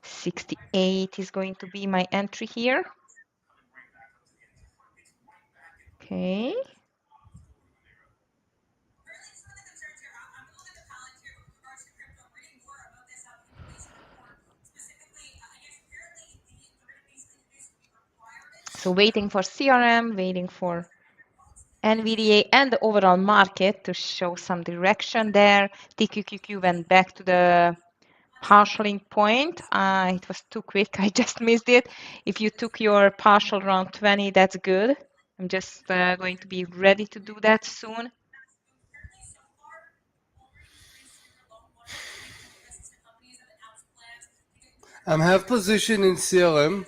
68 is going to be my entry here. Okay. So waiting for CRM, waiting for NVDA and the overall market to show some direction there. TQQQ went back to the partialing point. It was too quick. I just missed it. If you took your partial around 20, that's good. I'm just going to be ready to do that soon. I'm half position in CRM.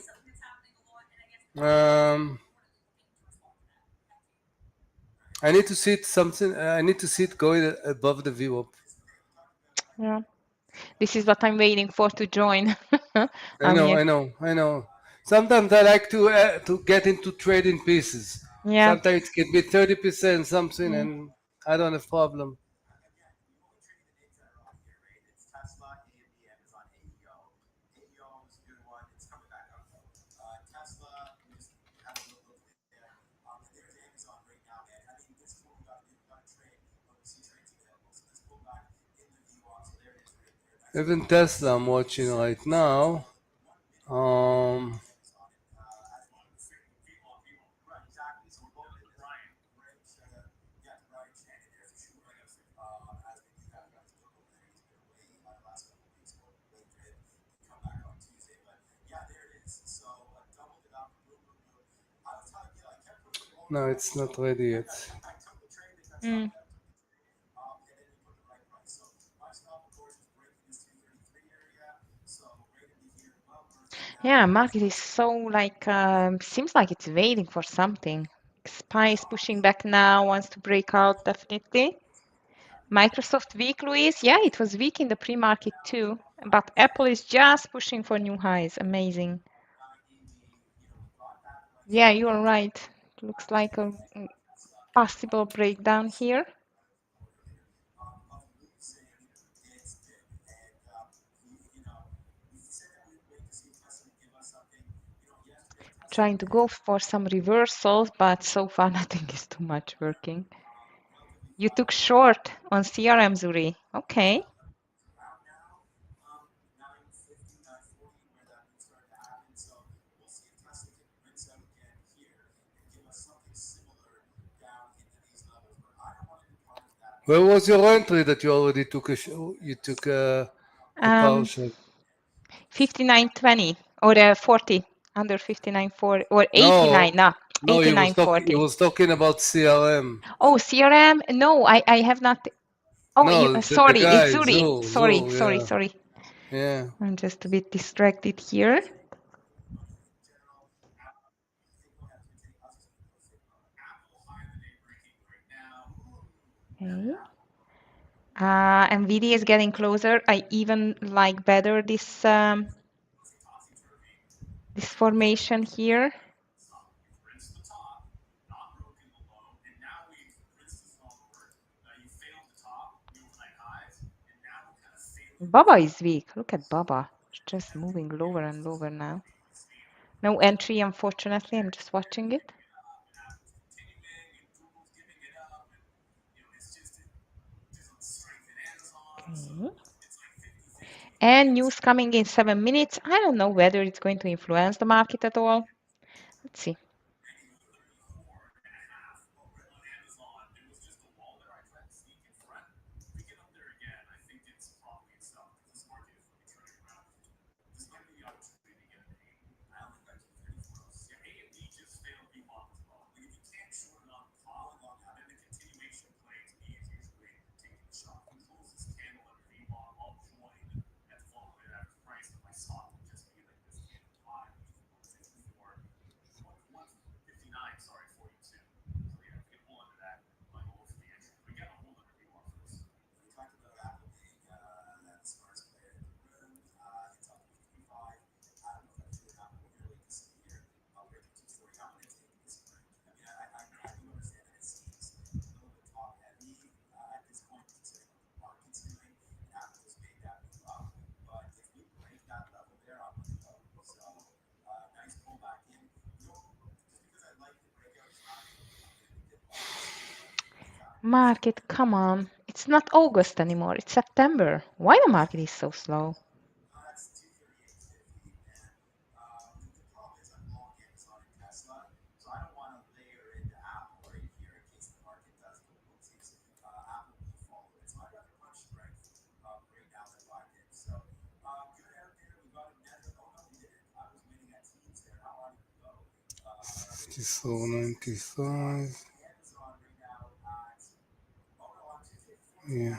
I need to see it something. I need to see it going above the VWAP. Yeah. This is what I'm waiting for to join. I know, Amir. I know, I know. Sometimes I like to get into trading pieces. Yeah. Sometimes it can be 30% something, Mm. and I don't have problem. Even Tesla I'm watching right now. Um, no, it's not ready yet. Mm. Yeah, market is so like seems like it's waiting for something. SPY is pushing back now, wants to break out definitely. Microsoft weak, Luis. Yeah, it was weak in the pre-market too, but Apple is just pushing for new highs. Amazing. Yeah, you are right. Looks like a possible breakdown here. Trying to go for some reversals, but so far nothing is too much working. You took short on CRM, Zuri. Okay. Where was your entry that you already took you took a Um, partial? 59.20 or 40 under 59.40 or No, 89. No, No, he was talking. He 89.40. was talking about CRM. Oh, CRM? No, I have not. Oh, No, the sorry, it's guy Zuri. Sorry, Zoo. sorry, Yeah, sorry. yeah. I'm just a bit distracted here. Okay. NVIDIA is getting closer. I even like better this formation here. Baba is weak. Look at Baba. It's just moving lower and lower now. No entry, unfortunately. I'm just watching it. Okay. And news coming in 7 minutes. I don't know whether it's going to influence the market at all. Let's see. Market, come on. It's not August anymore. It's September. Why the market is so slow? So 95. Yeah.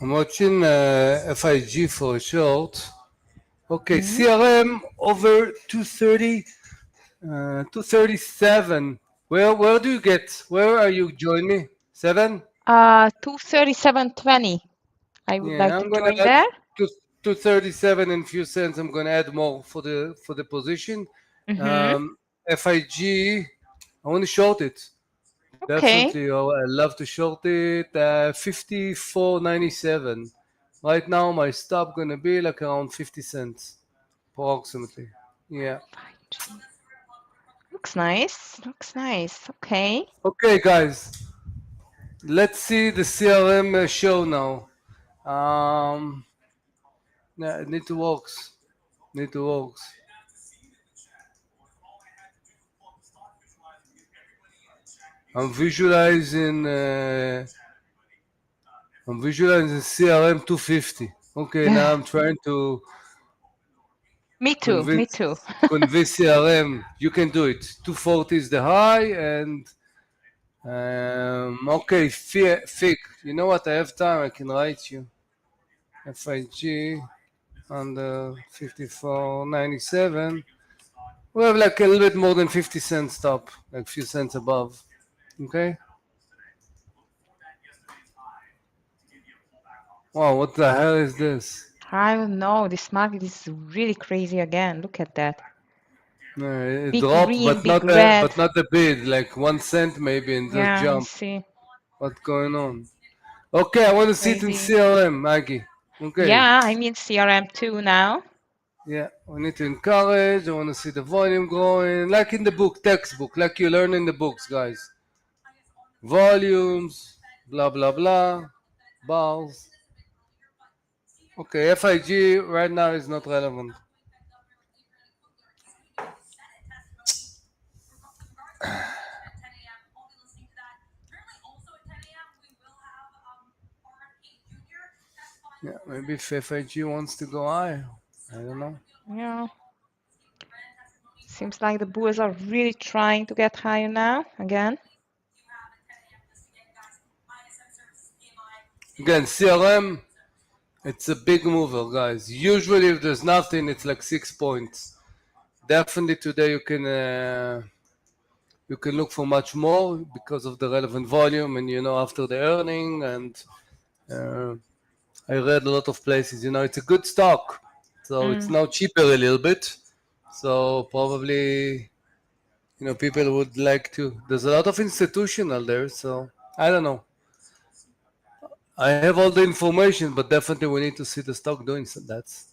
I'm watching FIG for a short. Okay, Hmm? CRM over 230, 237. Where do you get? Where are you? Join me. 7? 237.20. I would like Yeah, to I'm gonna join add there. 237 in few cents. I'm gonna add more for the position. Mm-hmm. Um, FIG, I want to short it. Okay. Definitely. Oh, I love to short it. 54.97. Right now, my stop gonna be like around 50 cents, approximately. Yeah. 5G. Looks nice. Looks nice. Okay. Okay, guys. Let's see the CRM show now. Yeah, it need to works. Need to works. I'm visualizing. I'm visualizing CRM 250. Okay, now I'm trying to Me too. Me convince too. convince CRM you can do it. 240 is the high, and okay, FIG. You know what? I have time. I can write you. FIG under 54.97. We have like a little bit more than 50 cents top, like a few cents above. Okay. Wow, what the hell is this? I don't know. This market is really crazy again. Look at that. It Big dropped, green, big red. but not a bit, like 1 cent maybe, and just Yeah, I jump. see. What's going on? Okay, I want to see it in Crazy. CRM, Maggie. Okay. Yeah, I'm in CRM2 now. Yeah, we need to encourage. I want to see the volume growing, like in the book, textbook, like you learn in the books, guys. Volumes, blah blah blah, bars. Okay, FIG right now is not relevant. Yeah, maybe if FIG wants to go high, I don't know. Yeah. Seems like the bulls are really trying to get higher now again. Again, CRM, it's a big mover, guys. Usually, if there's nothing, it's like 6 points. Definitely today you can look for much more because of the relevant volume, and after the earning, and uh, I read a lot of places. It's a good stock, so it's now cheaper a little bit. So probably people would like to. There's a lot of institutional there, so I don't know. I have all the information, but definitely we need to see the stock doing so. That's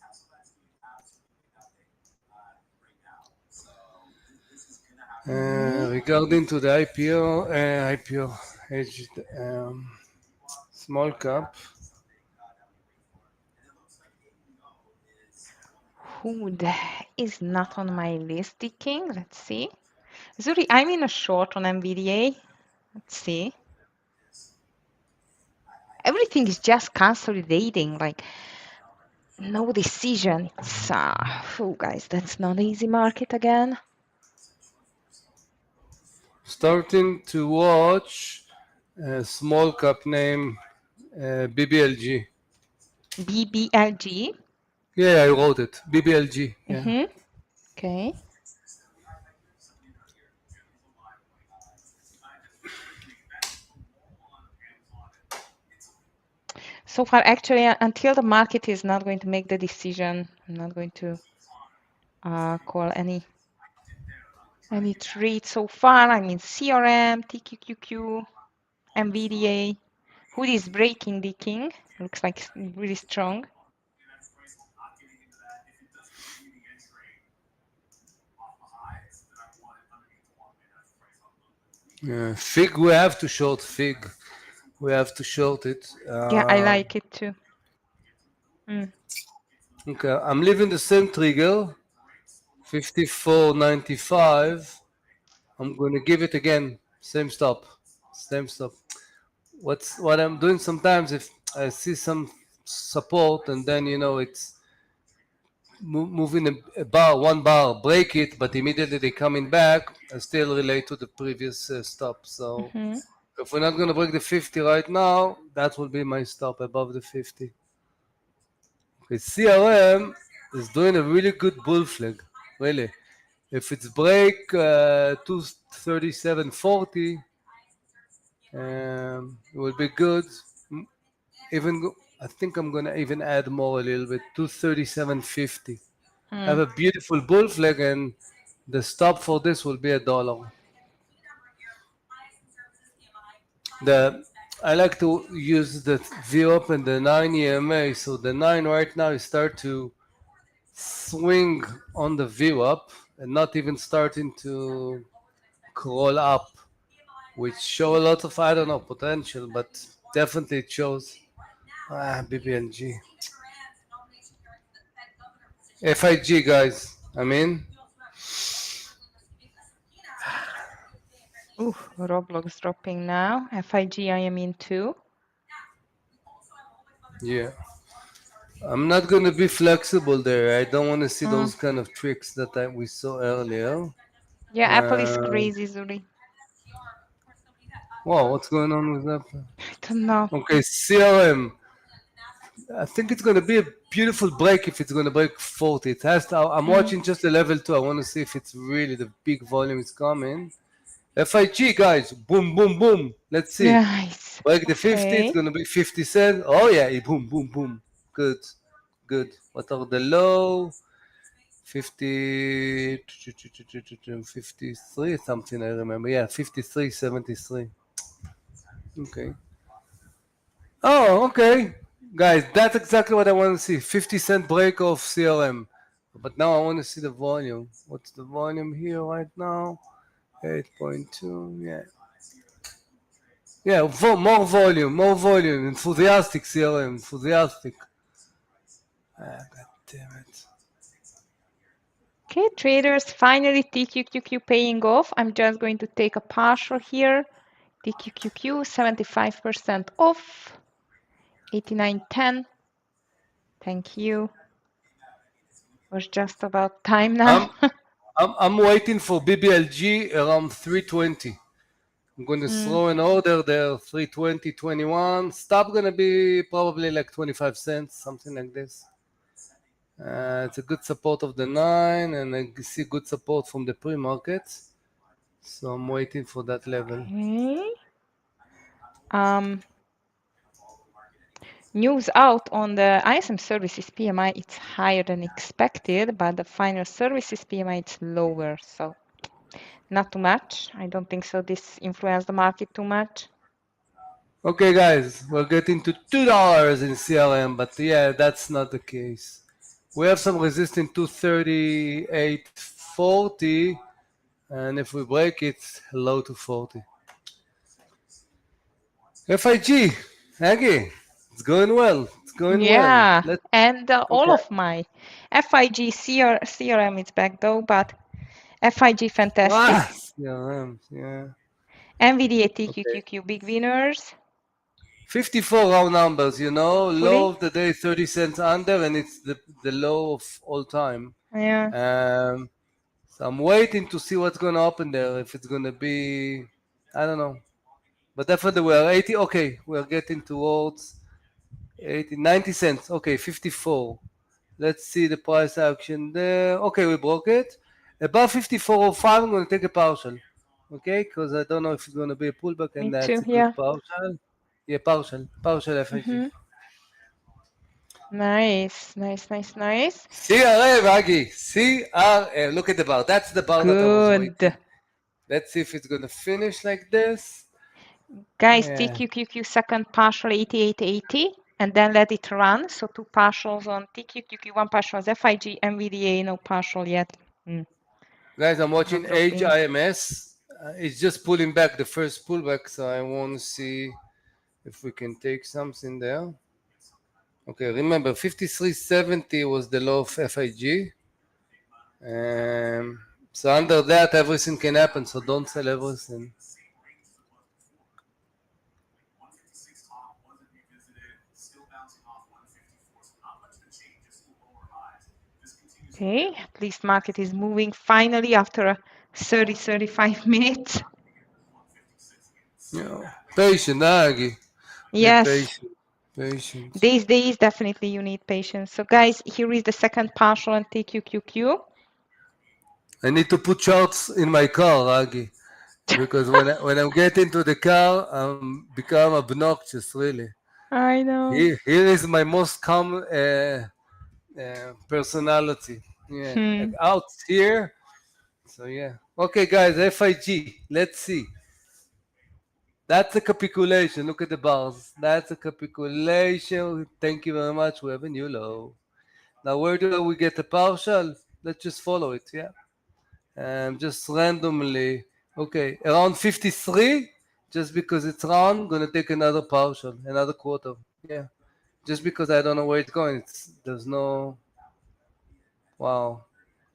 regarding to the IPO hedged small cap. Food is not on my list, the king. Let's see. Zuri, I'm in a short on NVDA. Let's see. Everything is just consolidating, like no decision. It's oh guys, that's not an easy market again. Starting to watch a small cap name BBLG. BBLG. Yeah, I wrote it. BBLG. Yeah. Okay. So far, actually, until the market is not going to make the decision, I'm not going to call any trade so far. I mean, CRM, TQQQ, NVDA. Who is breaking the king? Looks like really strong. Fig, we have to short Fig. We have to short it. Yeah, I like it too. Okay, I'm leaving the same trigger, 54.95. I'm going to give it again. Same stop. Same stop. What I'm doing sometimes, if I see some support and then it's moving a bar, one bar, break it, but immediately they coming back, I still relate to the previous stop. So if we're not going to break the 50 right now, that will be my stop above the 50. Okay, CRM is doing a really good bull flag, really. If it's break 237.40, it will be good. I think I'm gonna even add more a little bit, 237.50. Have a beautiful bull flag, and the stop for this will be $1. I like to use the VWAP and the 9 EMA. So the 9 right now is start to swing on the VWAP and not even starting to crawl up, which show a lot of, I don't know, potential, but definitely it shows. BBNG. FIG, guys. I mean, Ooh, Roblox dropping now. FIG I am in too. yeah. I'm not going to be flexible there. I don't want to see those kind of tricks that we saw earlier. Yeah, Apple is crazy, Zuri. Wow, what's going on with that? I don't know. Okay, CRM. I think it's going to be a beautiful break if it's going to break 40. It has to. I'm watching just the level 2. I want to see if it's really the big volume is coming. FIG, guys. Boom, boom, boom. Let's see. Nice. Break the 50. It's Okay. going to be 50 cents. Oh, yeah. Boom, boom, boom. Good. Good. What are the low? 50, 53 something, I remember. Yeah, 53.73. Okay. Oh, okay. Guys, that's exactly what I want to see. 50-cent break of CRM. But now I want to see the volume. What's the volume here right now? 8.2. Yeah. Yeah, more volume, more volume. Enthusiastic CRM, enthusiastic. God damn it. Okay, traders, finally TQQQ paying off. I'm just going to take a partial here. TQQQ 75% off. 89.10. Thank you. Was just about time I'm now. I'm waiting for BBLG around 320. I'm going to Mm. throw an order there, 320.21. Stop going to be probably like 25 cents, something like this. It's a good support of the 9, and I see good support from the pre-market. So I'm waiting for that level. Okay. News out on the ISM services PMI, it's higher than expected, but the final services PMI is lower. So not too much. I don't think so. This influenced the market too much. Okay, guys, we're getting to $2 in CRM, but yeah, that's not the case. We have some resistance 238.40, and if we break it, low to 40. FIG, Aggie, it's going well. It's going well. Yeah, Let's and all okay. of my FIG CRM is back though, but FIG Ah, fantastic. CRM, yeah. NVDA Okay. TQQQ big winners 54 round numbers, low fully. of the day 30 cents under, and it's the low of all time. Yeah, Um, so I'm waiting to see what's going to happen there. If it's going to be, I don't know. But definitely we are 80. Okay, we are getting towards 80, 90 cents. Okay, 54. Let's see the price action there. Okay, we broke it. Above 54.05, I'm going to take a partial. Okay, because I don't know if it's going to be a pullback, me and that's too. a good Yeah. partial. Yeah, partial FIG. Mm-hmm. Nice, nice, nice, nice. CRM, Aggie. CRM. Look at the bar. That's the bar that I was Good. waiting. Let's see if it's going to finish like this. Guys, Yeah. TQQQ second partial 88.80 and then let it run. So two partials on TQQQ, one partial is FIG, NVDA, no partial yet. Guys, I'm Not watching Age dropping. IMS. It's just pulling back the first pullback, so I want to see if we can take something there. Okay, remember 53.70 was the low of FIG. So under that, everything can happen, so don't sell everything. Okay, at least market is moving finally after a 35 minutes. Patient, Aggie. Be Yes, patient. Patient. these days definitely you need patience. So guys, here is the second partial on TQQQ. I need to put charts in my car, Aggie, because when I'm getting to the car, I'm become obnoxious. Really, I know. here is my most calm personality. Yeah, like Hmm. out here. So yeah. Okay, guys, FIG. Let's see. That's a capitulation. Look at the bars. That's a capitulation. Thank you very much. We have a new low. Now, where do we get the partial? Let's just follow it. Yeah. Just randomly. Okay, around 53. Just because it's round, gonna take another partial, another quarter. Yeah. Just because I don't know where it's going. There's no. Wow.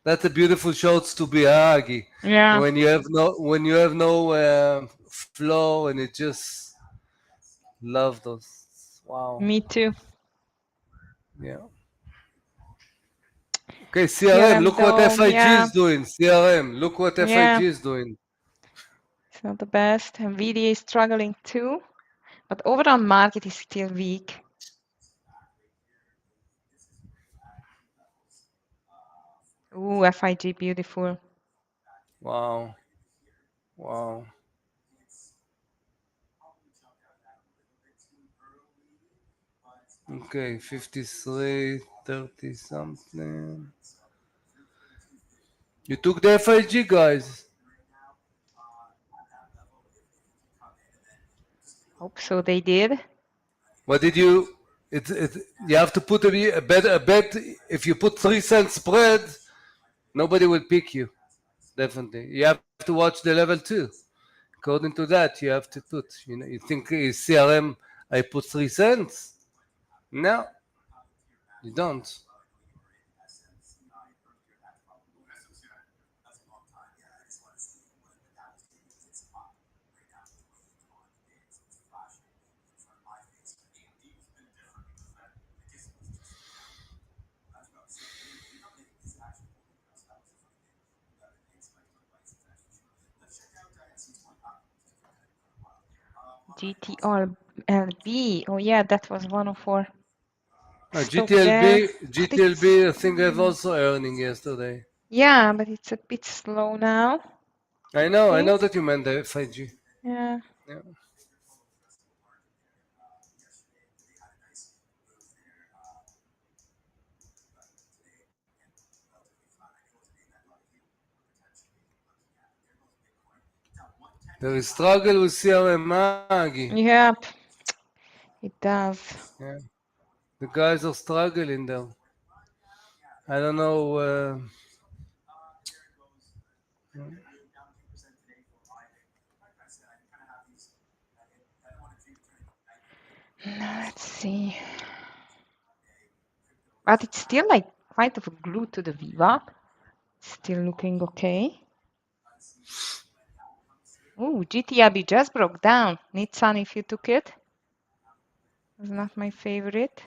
That's a beautiful shots to be Agi. Yeah, When you have no flow, and it just love those. Wow. me too. Yeah. Okay, CRM. CRM Look what Dome, FIG yeah, is doing. CRM. Look what FIG yeah, is doing. it's not the best. NVIDIA is struggling too, but overall market is still weak. Ooh, FIG, beautiful. Wow. Wow. Okay, 53, 30 something. You took the FIG, guys. Hope so they did. What did you? You have to put a bet. If you put 3 cents spread, nobody will pick you. Definitely. You have to watch the level too. According to that, you have to put. You think CRM? I put 3 cents? No, you don't. GTLB. Oh yeah, that was one of our stock there. But GTLB, I think I've also earning yesterday. yeah, but it's a bit slow now. I Okay. know that you meant the 5G. Yeah. Yeah. There is struggle with CRM, Agi. Yep, it does. Yeah. The guys are struggling there. I don't know. Let's see. But it's still like quite of a glue to the Viva. Still looking okay. Ooh, GTAB just broke down. Nissan, if you took it. It's not my favorite.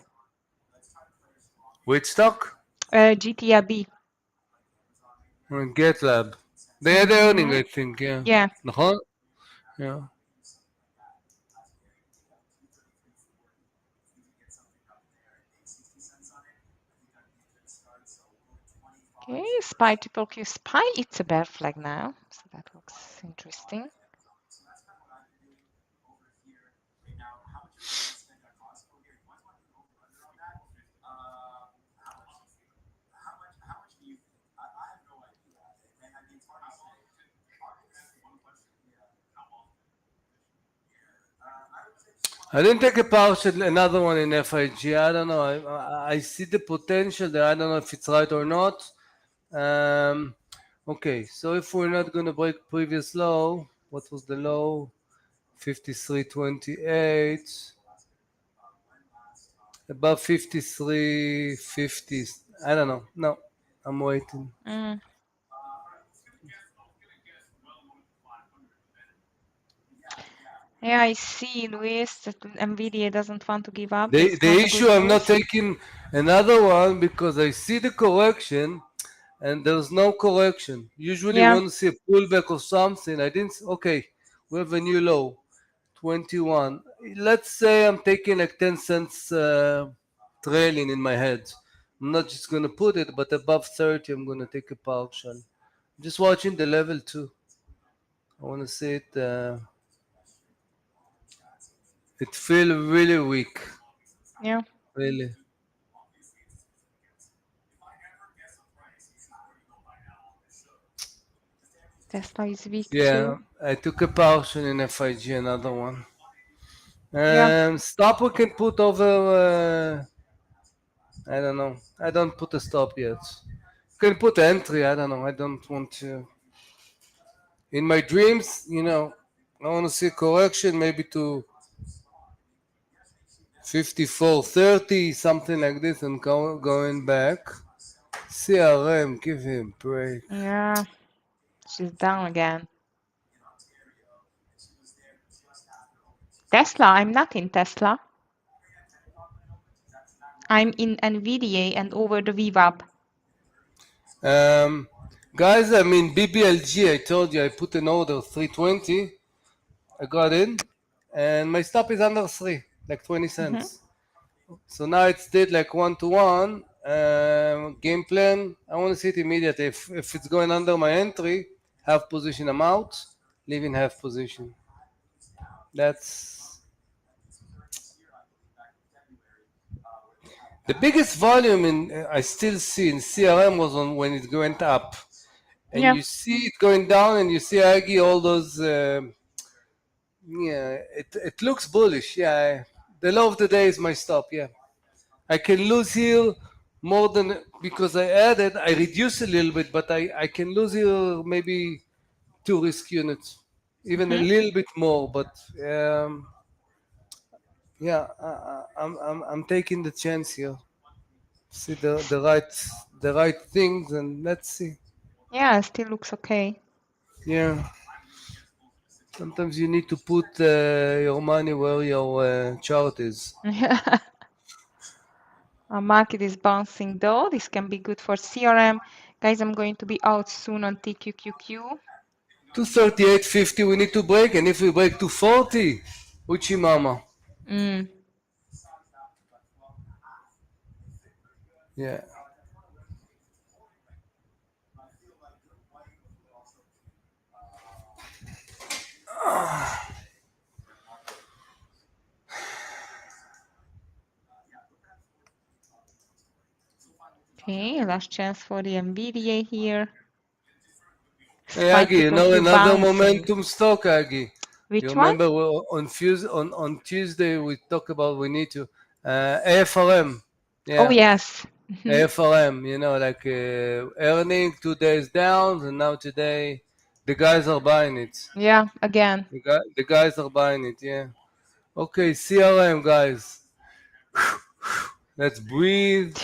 Which stock? GTAB. GitLab. They had earning, Mm-hmm. I think, yeah. Yeah. נכון? Yeah. Okay, SPY triple Q SPY. It's a bear flag now, so that looks interesting. I didn't take a partial, another one in FIG. I don't know. I see the potential there. I don't know if it's right or not. Okay, so if we're not going to break previous low, what was the low? 53.28. Above 53.50. I don't know. No, I'm waiting. Mm. Yeah, I see, Luis, that NVIDIA doesn't want to give up. That's The not a good issue, I'm not news. taking another one because I see the correction and there's no correction. Usually Yeah, when you see a pullback or something, I didn't, okay, we have a new low, 21. Let's say I'm taking like 10 cents trailing in my head. I'm not just going to put it, but above 30, I'm going to take a partial. I'm just watching the level too. I want to see it. It feels really weak, yeah. really. Tesla is weak too. Yeah, I took a partial in FIG, another one. Yeah. Stop we can put over, I don't know. I don't put a stop yet. You can put entry, I don't know. I don't want to. In my dreams, I want to see a correction maybe to 54.30, something like this, and going back. CRM, give him break. Yeah, she's down again. Tesla, I'm not in Tesla. I'm in NVIDIA and over the VWAP. Guys, I mean BBLG, I told you I put an order 320. I got in, and my stop is under 3, like 20 Mm-hmm. cents. So now it's did like 1 to 1. Game plan, I want to see it immediately. If it's going under my entry, half position I'm out, leaving half position. That's the biggest volume in I still see in CRM was on when it went up. And Yeah. you see it going down, and you see Agi, all those. Yeah, it looks bullish. Yeah, the low of the day is my stop. Yeah, I can lose here more than because I added. I reduced a little bit, but I can lose here maybe 2 risk units, even a Mm-hmm. little bit more. But yeah, I'm taking the chance here. See the right things, and let's see. Yeah, still looks okay. Yeah. Sometimes you need to put your money where your chart is. Our market is bouncing though. This can be good for CRM. Guys, I'm going to be out soon on TQQQ. 238.50 we need to break, and if we break 240, Uchimama. Mm. Yeah. Okay, last chance for the NVIDIA here. Hey, SPY Agi, you know QQQ another bouncing. momentum stock, Agi. You Which one? remember on Tuesday we talked about we need to AFRM. Oh, Yeah, yes. Mhm. AFRM. You know, like earning 2 days down, and now today the guys are buying it. Yeah, again. The guys are buying it. Yeah. Okay, CRM guys. Let's breathe.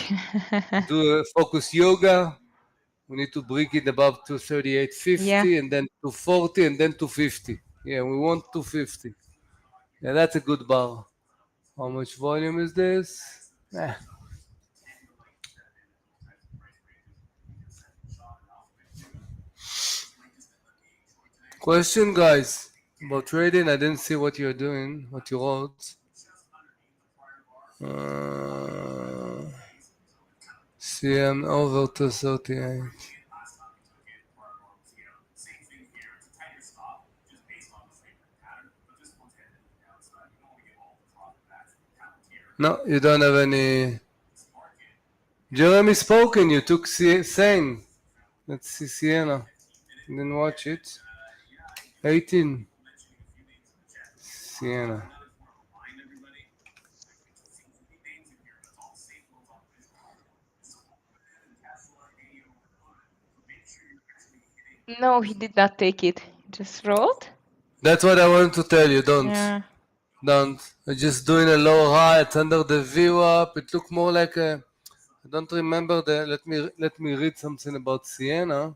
Do a focus yoga. We need to break it above Yeah. 238.50 and then 240 and then 250. Yeah, we want 250. Yeah, that's a good bar. How much volume is this? Question, guys, about trading. I didn't see what you're doing, what you wrote. CM over 238. No, you don't have any. Jeremy spoke and you took Sane. Let's see Sienna. Didn't watch it. 18. Sienna. No, he did not take it. He just wrote. That's what I wanted to tell you. Don't. Yeah. Don't. I'm just doing a low high. It's under the view up. It looked more like a. I don't remember the. Let me read something about Sienna.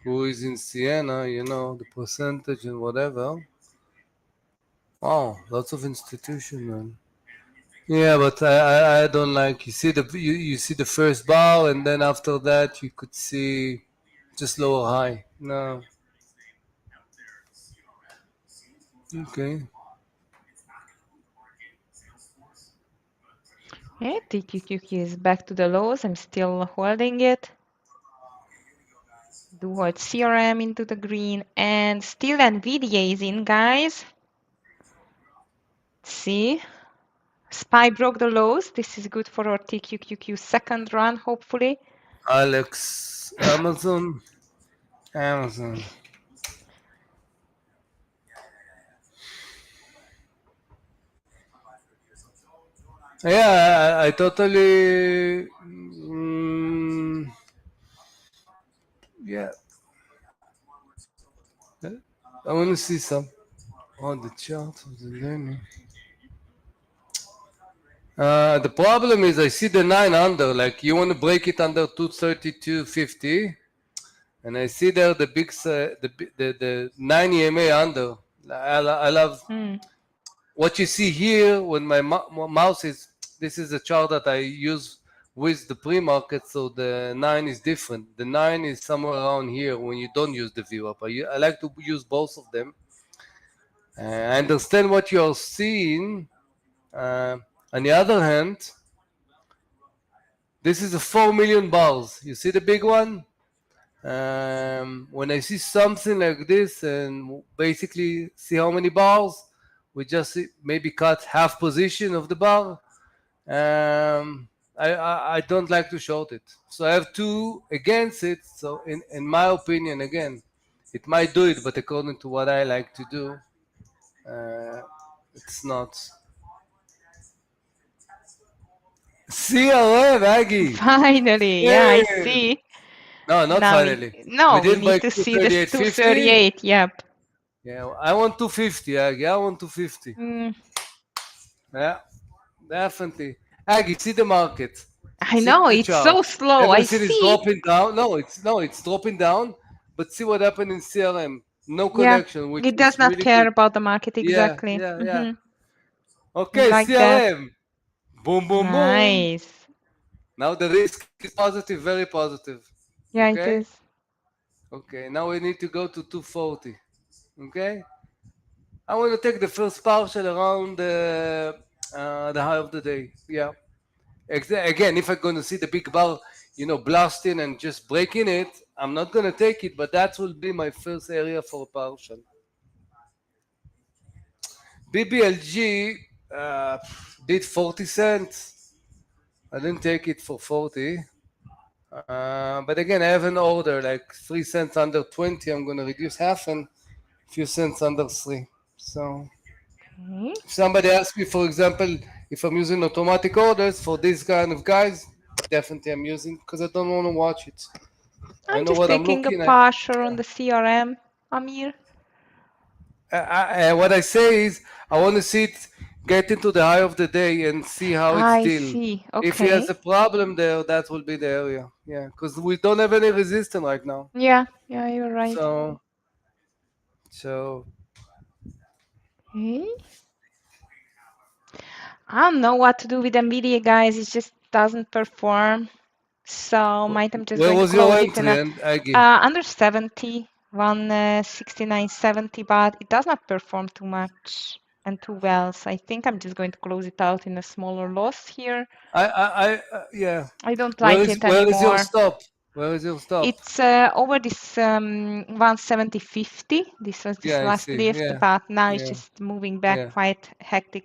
Who is in Sienna? You know the percentage and whatever. Wow, lots of institution, man. Yeah, but I don't like. You see the first bar and then after that you could see just lower high. No. Okay. Okay, TQQQ is back to the lows. I'm still holding it. Do hold CRM into the green and still NVIDIA is in, guys. See, SPY broke the lows. This is good for our TQQQ second run, hopefully. Alex, Amazon, Amazon. Yeah, I totally. Yeah, I want to see some on the chart of the learning. The problem is I see the 9 under, like you want to break it under 232.50, and I see there the big, the 9 EMA under. I love Hmm. what you see here when my mouse is. This is a chart that I use with the pre-market, so the 9 is different. The 9 is somewhere around here when you don't use the view up. I like to use both of them. I understand what you are seeing. On the other hand, this is a 4 million bars. You see the big one? When I see something like this and basically see how many bars, we just maybe cut half position of the bar. I don't like to short it. So I have two against it. So in my opinion, again, it might do it, but according to what I like to do, uh, it's not. CLM, Aggie. Finally, yeah, I Hey. see. No, not Now finally. We we didn't need break to see this 238.50. 238. Yep. Yeah, I want 250, Aggie. I want 250. Mm, Yeah, definitely. Aggie, see the market. I See know the it's chart. so slow. I Everything is see. dropping down. No, it's dropping down. But see what happened in CRM. No Yeah, connection, which it does is not really care good. about the market Yeah, exactly. yeah, yeah. Hmm. I Okay, like that. CRM. Boom, boom, boom. Nice. Now the risk is positive, very positive. Yeah, it Okay? is. Okay, now we need to go to 240. Okay? I want to take the first partial around the high of the day. Yeah. Again, if I'm going to see the big bar, blasting and just breaking it, I'm not going to take it, but that will be my first area for partial. BBLG did 40 cents. I didn't take it for 40. But again, I have an order like 3 cents under 20. I'm going to reduce half and a few cents under 3. So Okay. if somebody asks me, for example, if I'm using automatic orders for these kind of guys, definitely I'm using because I don't want to watch it. I I'm know just what I'm taking a looking at. partial on the CRM, Amir. What I say is, I want to see it get into the high of the day and see how it's I still. see. If he has Okay. a problem there, that will be the area. Yeah, because we don't have any resistance right now. Yeah, yeah, you're right. So, so Okay. I don't know what to do with NVIDIA, guys. It just doesn't perform. So might I'm just where going to was your close it in entry, a and Aggie? under 70, 169.70, but it does not perform too much and too well. So I think I'm just going to close it out in a smaller loss here. Yeah. I don't Where like is it where is your anymore. stop? Where is your stop? It's over this 170.50. This was this Yeah, I last see. lift, Yeah, but now it's yeah, just moving back yeah, quite hectic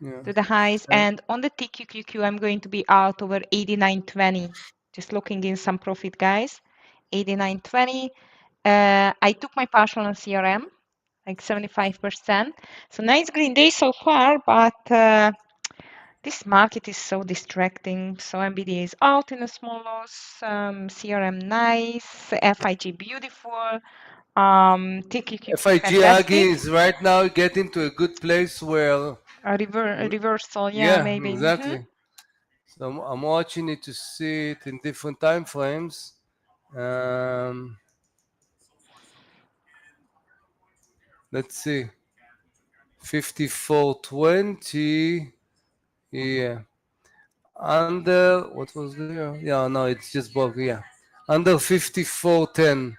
yeah. to the highs. And on the TQQQ, I'm going to be out over 89.20. Just looking in some profit, guys. 89.20. I took my partial on CRM, like 75%. So nice green day so far, but this market is so distracting. So MBD is out in a small loss, CRM nice, FIG beautiful, TQQQ FIG Aggie fantastic. is right now getting to a good place where, A reversal, yeah, yeah, maybe. exactly. So I'm watching it to see it in different time frames. Um, let's see, 54.20. Yeah, under what was there? Yeah, no, it's just broke. Yeah, under 54.10.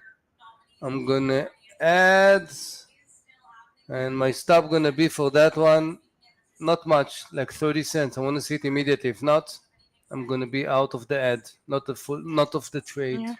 I'm gonna add, and my stop gonna be for that one. Not much, like 30 cents. I want to see it immediately. If not, I'm gonna be out of the ad, not the full, not of the trade. Yeah.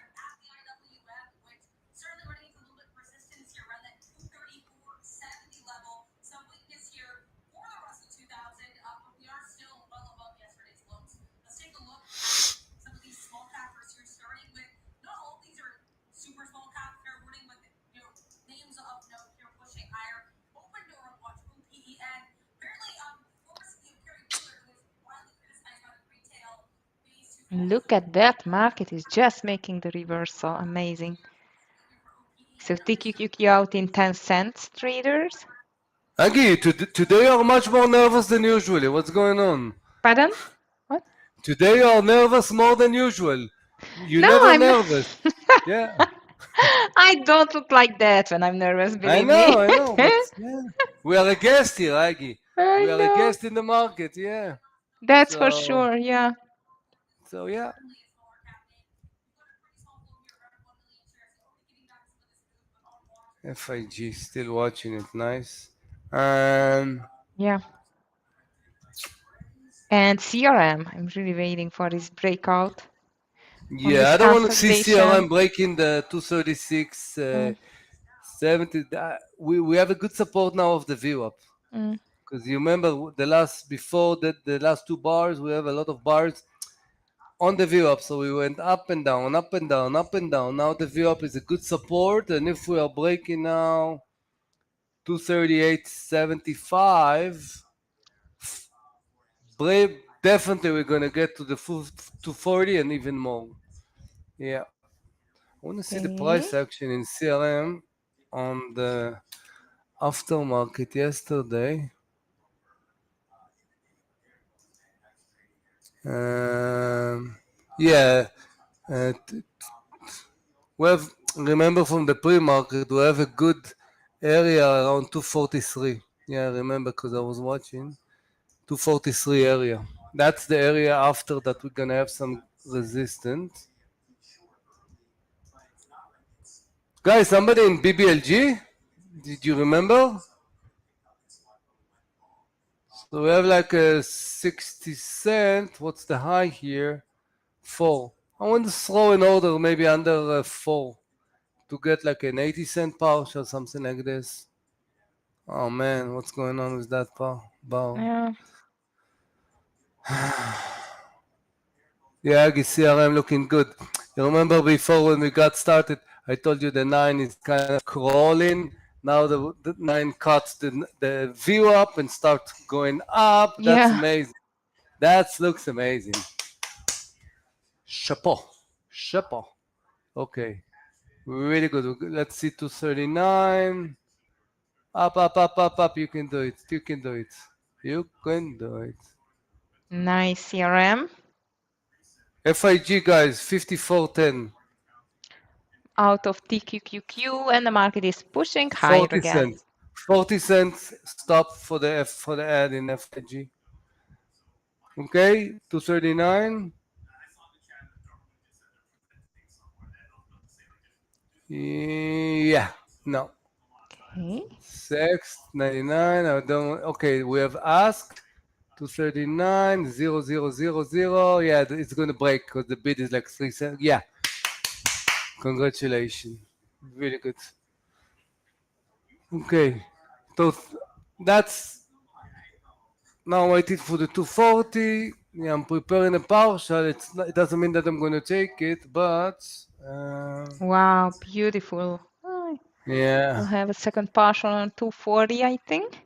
Look at that market is just making the reversal. Amazing. So TQQQ out in 10 cents, traders. Agi, today you are much more nervous than usually. What's going on? Pardon? What? Today you are nervous more than usual. You No, never I'm not. nervous. Yeah, I don't look like that when I'm nervous, believe me. I know, but yeah, we are a guest here, Agi. I We are a know. guest in the market. Yeah. That's for So, sure, yeah. so yeah. FIG still watching it. Nice. Um, Yeah. And CRM, I'm really waiting for this breakout on yeah, this I don't want to see consolidation. CRM breaking the 236, Mm, 70. We have a good support now of the VWAP. mm. Because you remember the last, before that, the last two bars, we have a lot of bars on the VWAP. So we went up and down, up and down, up and down. Now the VWAP is a good support. And if we are breaking now 238.75, definitely we're going to get to the full 240 and even more. Yeah. I want to see the price Okay. action in CRM on the aftermarket yesterday. Yeah, uh, we have, remember from the pre-market, we have a good area around 243. Yeah, I remember because I was watching 243 area. That's the area after that we're gonna have some resistance. Guys, somebody in BBLG? Did you remember? So we have like a 60 cent. What's the high here? 4. I want to throw an order maybe under 4 to get like an 80-cent partial, something like this. Oh man, what's going on with that bar? Yeah. Yeah, Agi CRM looking good. You remember before when we got started, I told you the 9 is kind of crawling. Now the 9 cuts the view up and starts going up. That's Yeah. amazing. That looks amazing. Chapeau. Chapeau. Okay. Really good. Let's see 239. Up, up, up, up, up. You can do it. You can do it. You can do it. Nice CRM. FIG guys, 54.10. Out of TQQQ, and the market is pushing higher 40 again. cents. 40 cents stop for the ad in FIG. Okay, 239. Yeah, no. Okay. 699. I don't. Okay, we have asked 239 0000. Yeah, it's gonna break because the bid is like 3 cents. Yeah, congratulations. Really good. Okay, so that's now waiting for the 240. Yeah, I'm preparing a partial. It doesn't mean that I'm going to take it, but Wow, beautiful. We'll yeah. have a second partial on 240, I think.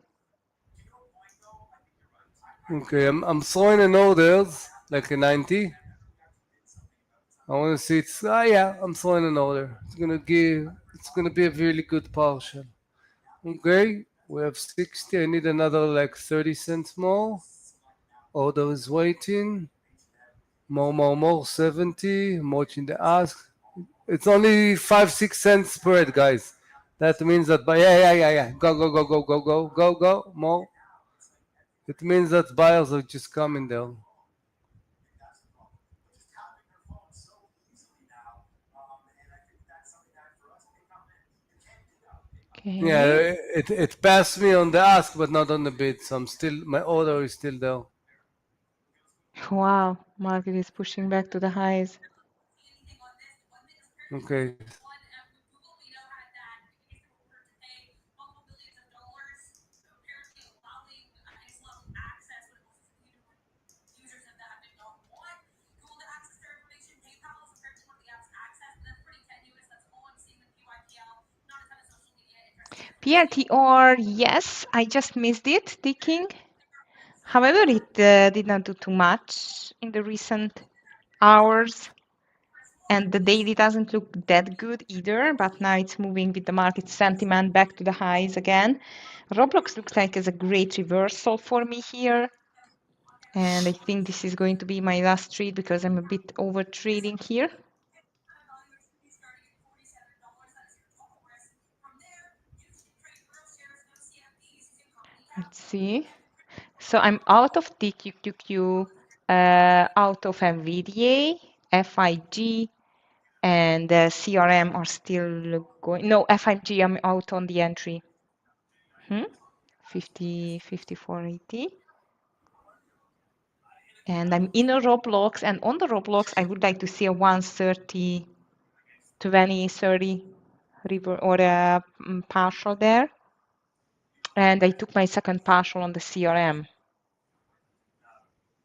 Okay, I'm throwing in orders like a 90. I want to see it's yeah. I'm throwing an order. It's gonna be a really good partial. Okay, we have 60. I need another like 30 cents more. Order is waiting. More, 70. I'm watching the ask. It's only 5-6 cents spread, guys. That means that yeah. Go. More. It means that buyers are just coming there. Yeah, Okay. it passed me on the ask, but not on the bid. So my order is still there. Wow, market is pushing back to the highs. Okay. PLTR, yes, I just missed it ticking. However, it did not do too much in the recent hours. And the daily doesn't look that good either, but now it's moving with the market sentiment back to the highs again. Roblox looks like it's a great reversal for me here. And I think this is going to be my last trade because I'm a bit over trading here. Let's see. So I'm out of TQQQ, out of NVDA, FIG, and CRM are still going. No, FIG, I'm out on the entry. 50, 54.80. And I'm in a Roblox, and on the Roblox, I would like to see a 130, 20, 30 river or a partial there. And I took my second partial on the CRM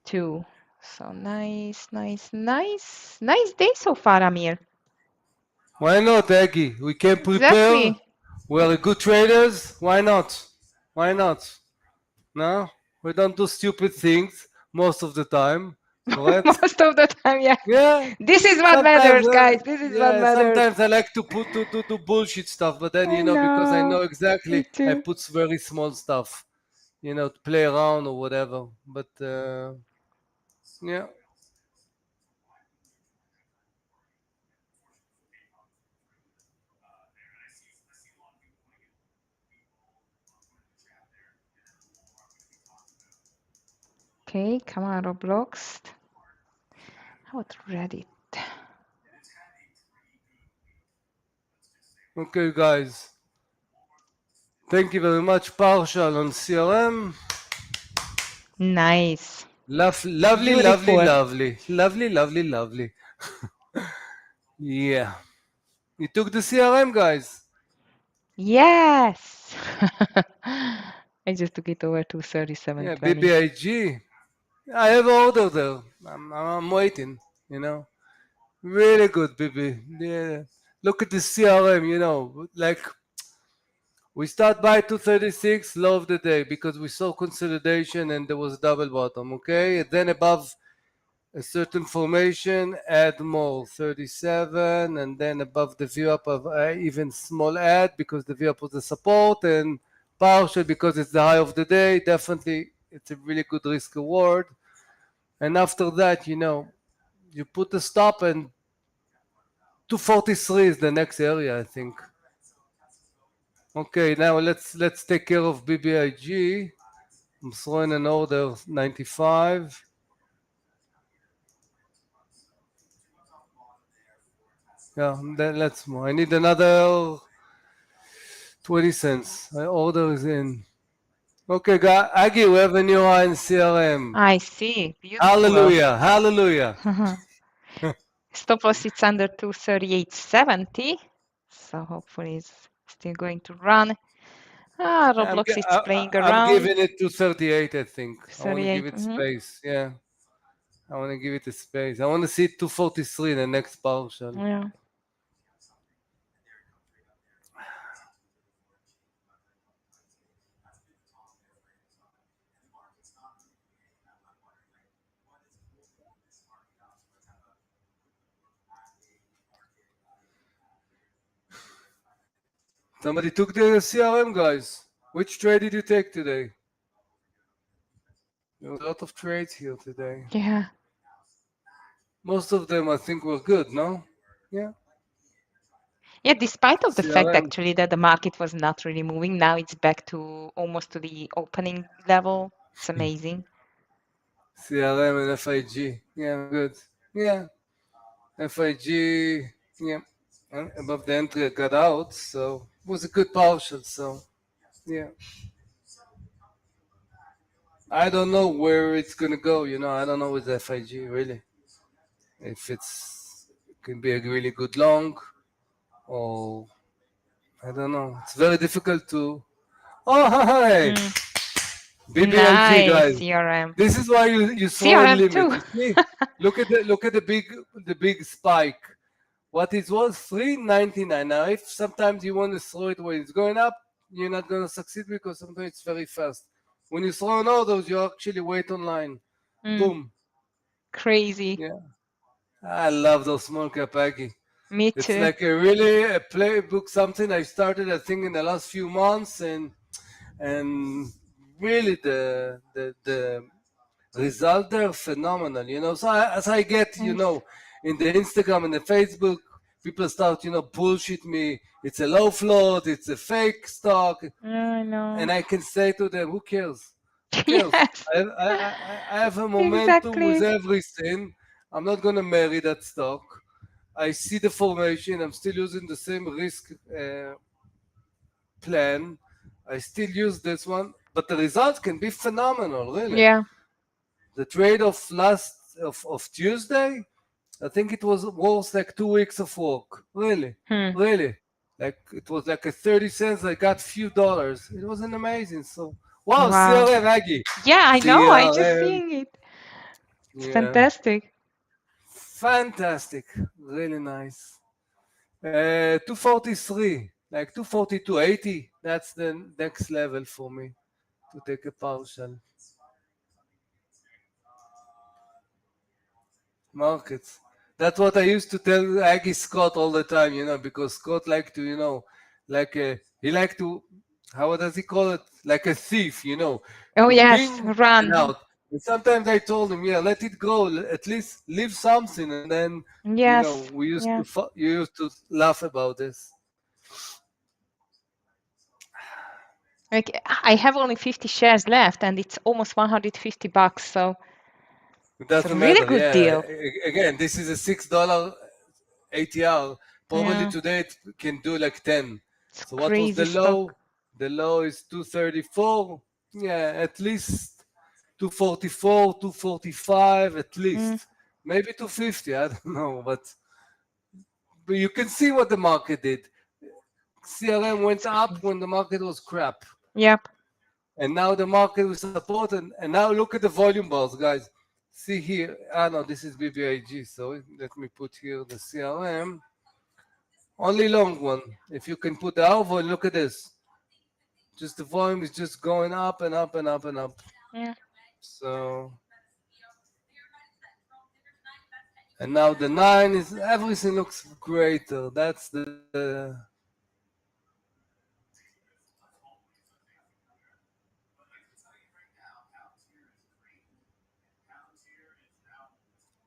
too. So nice day so far, Amir. Why not, Aggie? We can prepare. Exactly. We are good traders. Why not? Why not? No, we don't do stupid things most of the time. Correct? Most of the time, yeah. Yeah. This is what Sometimes, matters, guys. This is what yeah. matters. Sometimes I like to put to do bullshit stuff, but then I because I know. know Me exactly, I too. put very small stuff. To play around or whatever. But yeah. Okay, come on, Roblox. How about Reddit? Okay, guys. Thank you very much, Partial on CRM. Nice. Lovely, lovely, Beautiful. lovely, lovely, lovely, lovely. Yeah. You took the CRM, guys. Yes. I just took it over to Yeah, 37.20. BBIG. I have order there. I'm waiting, you know. Really good, BB. Yeah. Look at the CRM, you know. Like, we start by 236, low of the day, because we saw consolidation and there was double bottom, okay? And then above a certain formation, add more 37, and then above the view up of even small add because the view up was the support, and partial because it's the high of the day. Definitely, it's a really good risk reward. And after that, you know, you put a stop, and 243 is the next area, I think. Okay, now let's take care of BBIG. I'm throwing an order 95. Yeah, then let's move. I need another 20 cents. My order is in. Okay, Agi, we have a new high in CRM. I see. Beautiful. Hallelujah, hallelujah. Stop loss, it's under 238.70. So hopefully it's still going to run. Roblox is playing I'm around. giving it to 38, I think. I want to give 38. it space. Yeah, I want to give it a space. I want to see 243 in the next partial. Yeah. Somebody took the CRM, guys. Which trade did you take today? There was a lot of trades here today. Yeah. Most of them, I think, were good, no? Yeah. Yeah, despite of the fact CRM, actually that the market was not really moving, now it's back to almost to the opening level. It's amazing. CRM and FIG. Yeah, good. Yeah. FIG, yeah. And above the entry, I got out, so it was a good partial. So, yeah. I don't know where it's gonna go. You know, I don't know with FIG really. If it can be a really good long, or I don't know. It's very difficult to. Oh, hi, Mm. BBIG Nice, guys. CRM. This is why you throw in CRM limits. too. You see, look at the big spike. What it was 3.99. Now, if sometimes you want to throw it when it's going up, you're not going to succeed because sometimes it's very fast. When you throw in orders, you actually wait online. Boom. Crazy. Yeah. I love those small cap Aggie. Me It's too. like a playbook, something I started, I think, in the last few months, and really the result there phenomenal. You know, so as I get, you Nice. know, in the Instagram and the Facebook, people start, you know, bullshit me. It's a low float, it's a fake stock, Yeah, I know. and I can say to them, who cares? Who cares? Yes. I have a momentum with Exactly. everything. I'm not gonna marry that stock. I see the formation. I'm still using the same risk plan. I still use this one, but the results can be phenomenal, really. Yeah. The trade of Tuesday, I think it was worth like 2 weeks of work. Really, Hmm. really. Like it was like a 30 cents. I got few dollars. It was an amazing. So wow, Wow. CRM Aggie. Yeah, I know. I just CRM. seeing it. It's Yeah. fantastic. Fantastic. Really nice. 243, like 242.80. That's the next level for me to take a partial. Markets. That's what I used to tell Aggie Scott all the time, you know, because Scott liked to, you know, he liked to, how does he call it? Like a thief, you know, Oh, to yes. ping and Run. out. And sometimes I told him, yeah, let it go, at least leave something. And then, you know, Yes. Yeah. you used to laugh about this. Like I have only 50 shares left and it's almost $150, so It it's a doesn't really matter. good Yeah. deal. Again, this is a $6 ATR. Probably Yeah. today it can do like 10. It's a So what was crazy the stock. low? The low is 234. Yeah, at least 244, 245 at Mm. least, maybe 250. I don't know, but you can see what the market did. CRM went It's up crazy. when the market was crap, Yep. and now the market will support. And now look at the volume bars, guys. See here. Ah, no, this is BBIG. So let me put here the CRM. Only long one. If you can put the hour volume, look at this. Just the volume is just going up and up and up and up. Yeah. So, and now the 9 is everything looks greater. That's the.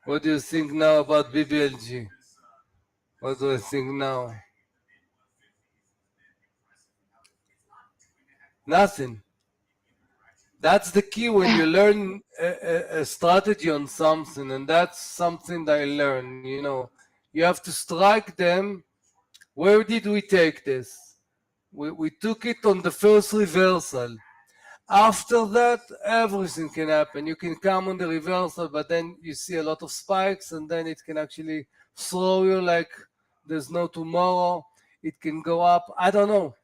What do you think now about BBLG? What do I think now? Nothing. That's the key when you learn a strategy on something, and that's something that I learned. You have to strike them. Where did we take this? We took it on the first reversal. After that, everything can happen. You can come on the reversal, but then you see a lot of spikes, and then it can actually throw you like there's no tomorrow. It can go up. I don't know.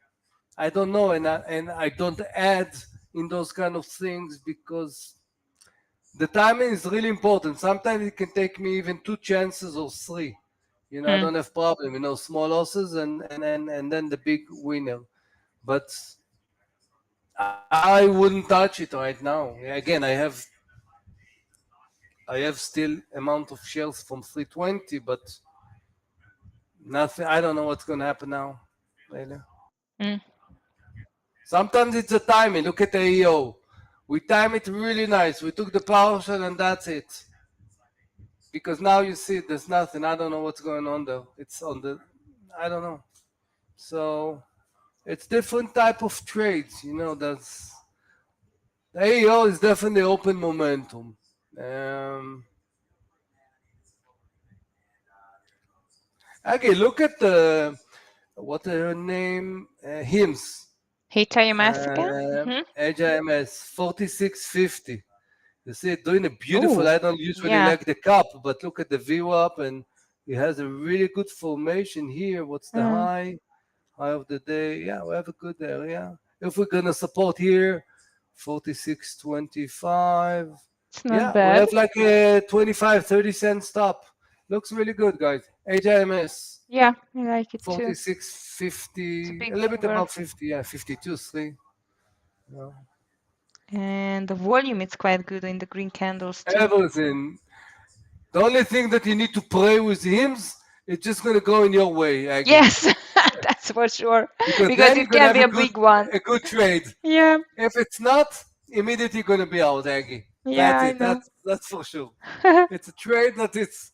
I don't know, and I don't add in those kind of things because the timing is really important. Sometimes it can take me even two chances or three. I Hmm. don't have problem. Small losses and then the big winner. But I wouldn't touch it right now. Again, I have still amount of shares from 320, but nothing. I don't know what's gonna happen now. Really. Mm. Sometimes it's a timing. Look at the AEO. We time it really nice. We took the partial and that's it. Because now you see there's nothing. I don't know what's going on there. It's on the. I don't know. So it's different type of trades. That's the AEO is definitely open momentum. Um, Okay, look at the what her name? Hymns. HIMS again? Hmm. HIMS 4650. You see it doing a beautiful. Oh, I don't usually yeah. like the cup, but look at the VWAP and it has a really good formation here. What's the Mm. high? High of the day. Yeah, we have a good area. If we're gonna support here, 4625. It's not Yeah, we bad. have like a 25, 30 cent stop. Looks really good, guys. HIMS. Yeah, I like it too. It's a 4650, big a little bit mover. above 50, yeah, 52, 3. Yeah. And the volume is quite good in the green candles too. Everything. The only thing that you need to pray with hymns, it's just going to go in your way, Aggie. Yes, that's for sure. Because Because then you're it going to can have be a big one. a good trade. Yeah, If it's not, immediately going to be out, Aggie. yeah, That's I it. know. That's for sure. It's a trade that it's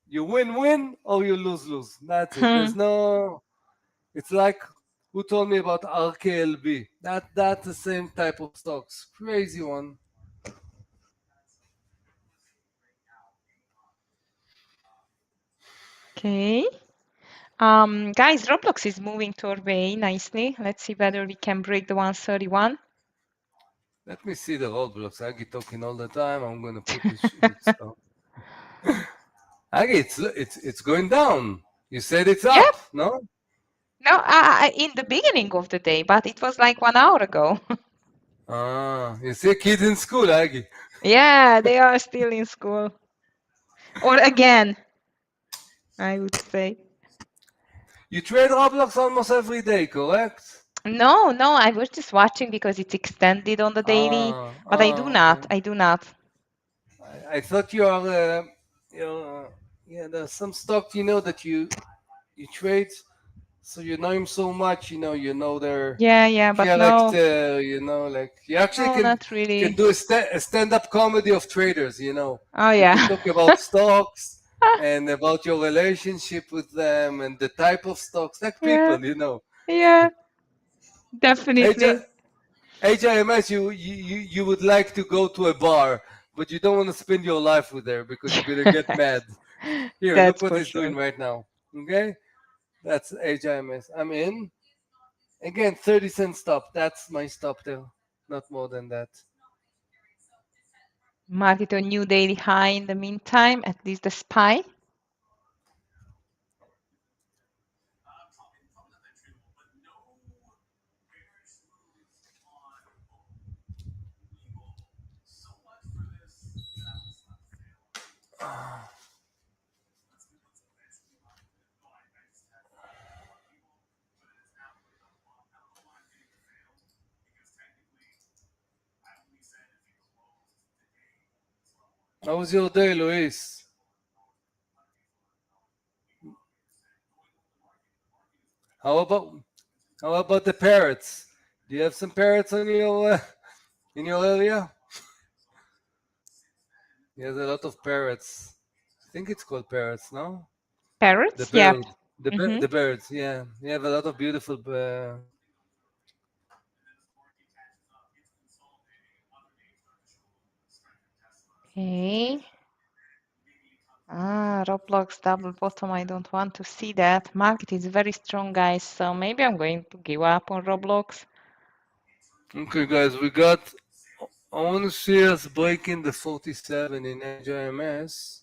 you win-win or you lose-lose. That's it. Hmm. There's no. It's like who told me about RKLB? That's the same type of stocks. Crazy one. Okay. Guys, Roblox is moving to our way nicely. Let's see whether we can break the 131. Let me see the roadblocks. Agi talking all the time. I'm gonna put this stuff. Agi, it's going down. You said it's Yeah, up, no? no, in the beginning of the day, but it was like 1 hour ago. Ah, you see kids in school, Agi. Yeah, they are still in school. Or again, I would say. You trade Roblox almost every day, correct? No, no, I was just watching because it's extended on the daily, but I do Okay. not. I do not. I thought yeah. There's some stock that you trade, so you know him so much. You know their Yeah, yeah, but no, character. Like you actually no, can not can really. do a stand-up comedy of traders. Oh, You can yeah. talk about stocks and about your relationship with them and the type of stocks, like Yeah, people. yeah, AJ, definitely. HIMS, you would like to go to a bar, but you don't want to spend your life with there because you're gonna get mad. Here, look That's what for he's doing sure. right now. Okay, that's HIMS. I'm in. Again, 30 cent stop. That's my stop there. Not more than that. Market a new daily high in the meantime, at least the SPY. How was your day, Luis? How about how about the parrots? Do you have some parrots on your in your area? He has a lot of parrots. I think it's called parrots, no? The Parrots, yeah. bird, Mm-hmm. the birds. Yeah, you have a lot of beautiful. Okay. Roblox double bottom. I don't want to see that. Market is very strong, guys. So maybe I'm going to give up on Roblox. Okay, guys, we got. I want to see us breaking the 47 in HIMS.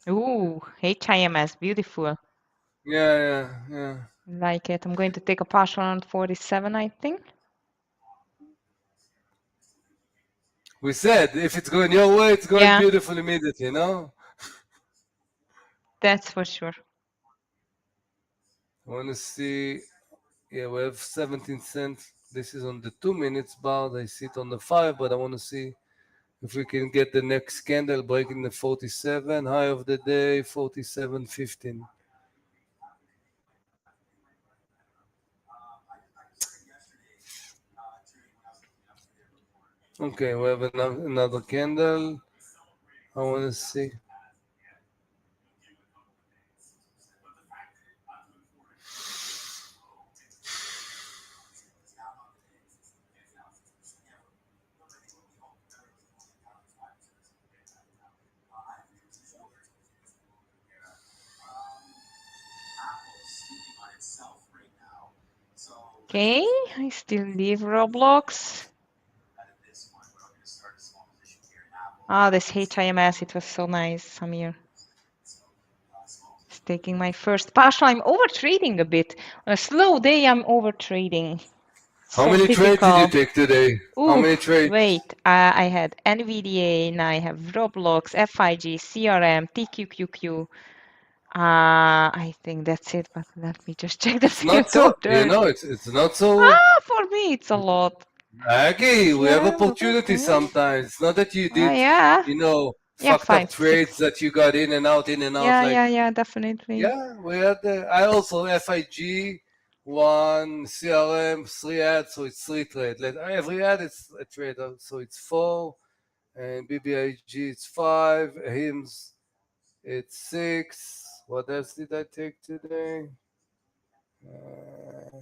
Ooh, HIMS, beautiful. Yeah. Like it. I'm going to take a partial on 47, I think. We said if it's going your way, it's going Yeah, beautiful immediately, no? that's for sure. I want to see. Yeah, we have 17 cents. This is on the 2 minutes bar. I see it on the 5, but I want to see if we can get the next candle breaking the 47. High of the day, 47.15. Okay, we have another candle. I want to see. Okay, I still leave Roblox. This HIMS, it was so nice, Amir. It's taking my first partial. I'm over trading a bit. On a slow day, I'm over trading. How So many trades did you typical. take today? How Ooh, many trades? wait. I had NVDA, now I have Roblox, FIG, CRM, TQQQ. I think that's it, but let me just check the It's not second so, order. it's not so. For me, it's a lot. Aggie, we have CRM, opportunities okay. sometimes. It's not that you Oh, did, yeah. Yeah, fucked up five, trades six. that you got in and out. Like, Yeah, definitely. yeah, we had. I also FIG, one CRM, three ads, so it's three trade. Like every ad is a trade, so it's four, and BBIG it's five, HIMS it's six. What else did I take today? Uh,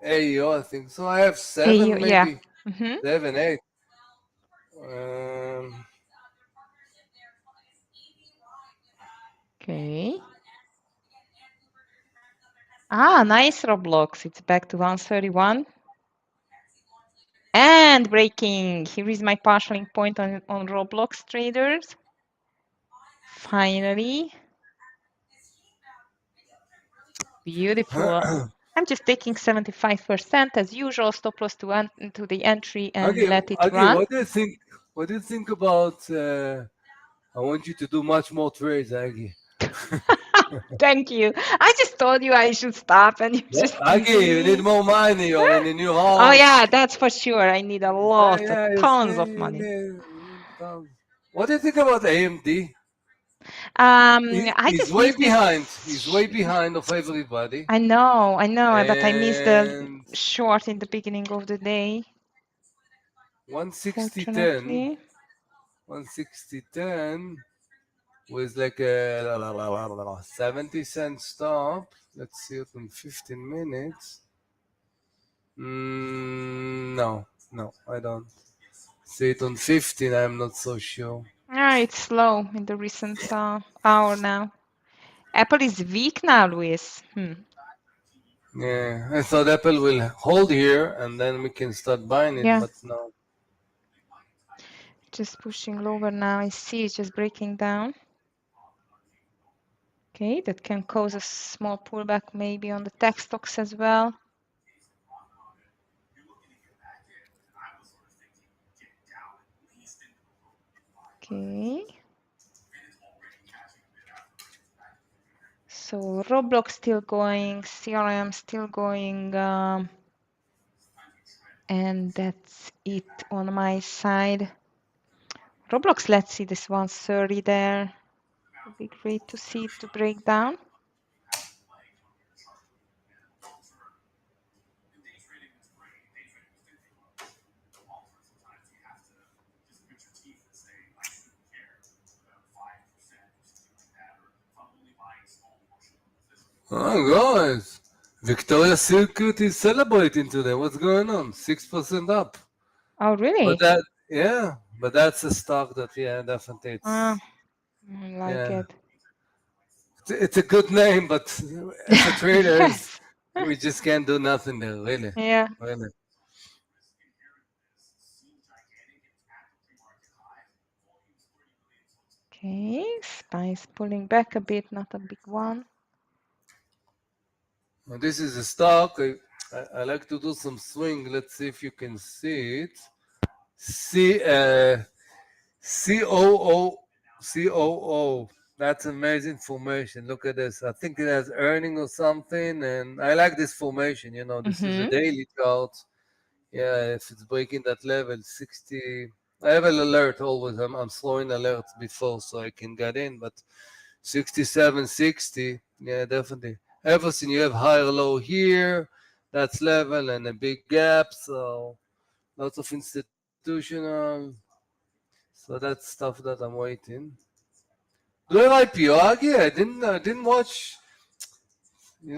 AEO, I think so. I have seven, Yeah. maybe Mm-hmm. 7, 8. Um, Okay. Nice Roblox. It's back to 131. And breaking. Here is my partialing point on Roblox traders. Finally. Beautiful. I'm just taking 75% as usual, stop loss to the entry and let it Agi, run. what do you think? What do you think about? I want you to do much more trades, Agi. Thank you. I just told you I should stop and you're What? just Agi, teasing you need me. more money. You're in a new Oh house. yeah, that's for sure. I need a Yeah, lot, yeah. You tons of see, money. what do you think about AMD? I He's just way missed behind. He's this. way behind of everybody. I know, but I missed the And short in the beginning of the day, 160.10, fortunately. 160.10 with like a 70-cent stop. Let's see it in 15 minutes. No, I don't. See it on 15, I'm not so sure. Ah, it's slow in the recent hour now. Apple is weak now, Luis. Yeah, I thought Apple will hold here and then we can start buying it, Yeah, but no. just pushing lower now. I see it's just breaking down. Okay, that can cause a small pullback maybe on the tech stocks as well. Okay. So Roblox still going, CRM still going, and that's it on my side. Roblox, let's see this 130 there. Would be great to see it to break down. Oh, guys. Victoria's Secret is celebrating today. What's going on? 6% up. Oh, But really? that, yeah, but that's a stock that, yeah, definitely Ah, it's, I like yeah, it. it's a good name, but for traders, Yes. we just can't do nothing there, really. Yeah. Really. Okay, SPY pulling back a bit, not a big one. Well, this is a stock. I like to do some swing. Let's see if you can see it. C COO COO. That's amazing formation. Look at this. I think it has earning or something, and I like this formation. You know, this is a Mm-hmm. daily chart. Yeah, if it's breaking that level, 60. I have an alert always. I'm throwing alerts before so I can get in, but 67, 60. Yeah, definitely. Everything you have higher low here, that's level and a big gap. So lots of institutional. So that's stuff that I'm waiting. Do you have IPO, Agi? I didn't watch.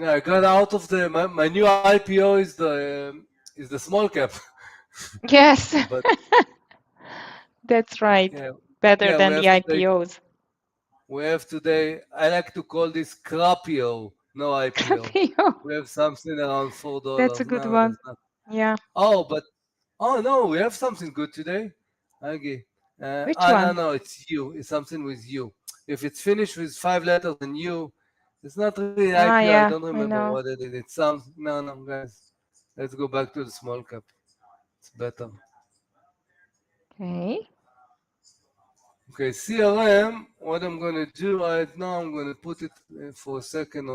I got out of my new IPO is the small cap, Yes, but that's right. yeah, Better yeah, than the IPOs. we have today. I like to call this crapio, no IPO. IPO. We have something around That's a $4. good No, one. there's not. Yeah. Oh, but oh no, we have something good today. Okay. Which one? No, it's you. It's something with you. If it's finished with 5 letters and you, it's not really Ah, IPO. I yeah, don't I remember know. what it is. It's some. No, no, guys. Let's go back to the small cap. It's better. Okay. Okay, CRM. What I'm gonna do right now, I'm gonna put it for a second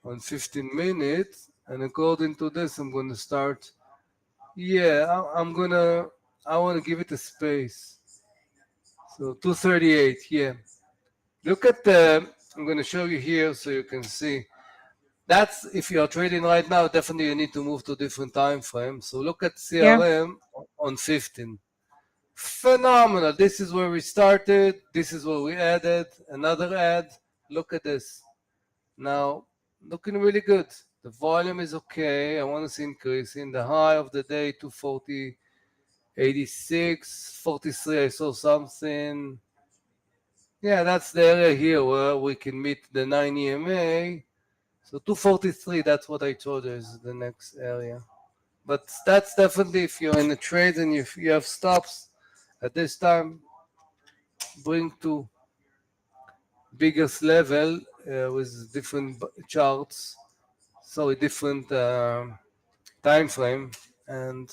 on 15 minutes, and according to this, I'm gonna start. Yeah, I'm gonna. I want to give it a space. So 238. Yeah. Look at the. I'm gonna show you here so you can see. That's if you're trading right now. Definitely, you need to move to different time frame. So look at Yeah. CRM on 15. Phenomenal. This is where we started. This is where we added another add. Look at this. Now, looking really good. The volume is okay. I want to see increase in the high of the day 240, 86, 43. I saw something. Yeah, that's the area here where we can meet the 9 EMA. So 243, that's what I told you is the next area. But that's definitely if you're in a trade and if you have stops at this time, bring to biggest level with different charts, so a different time frame, and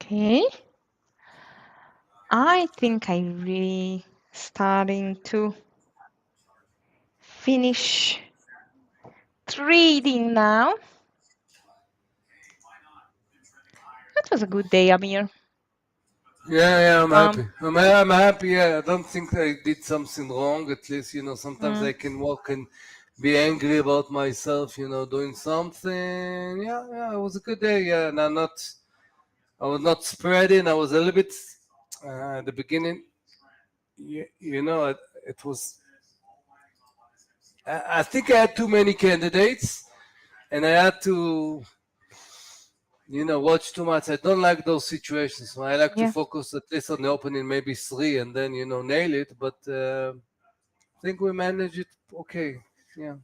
Okay. I think I really starting to finish trading now. That was a good day, Amir. Yeah, I'm Um, happy. I'm happy. Yeah, I don't think I did something wrong. At least, sometimes mm, I can walk and be angry about myself, doing something. Yeah, it was a good day. Yeah, and I was not spreading. I was a little bit, at the beginning, it was, I think I had too many candidates and I had to, watch too much. I don't like those situations. So I like to yeah, focus at least on the opening, maybe three, and then nail it. But I think we managed it okay. Yeah,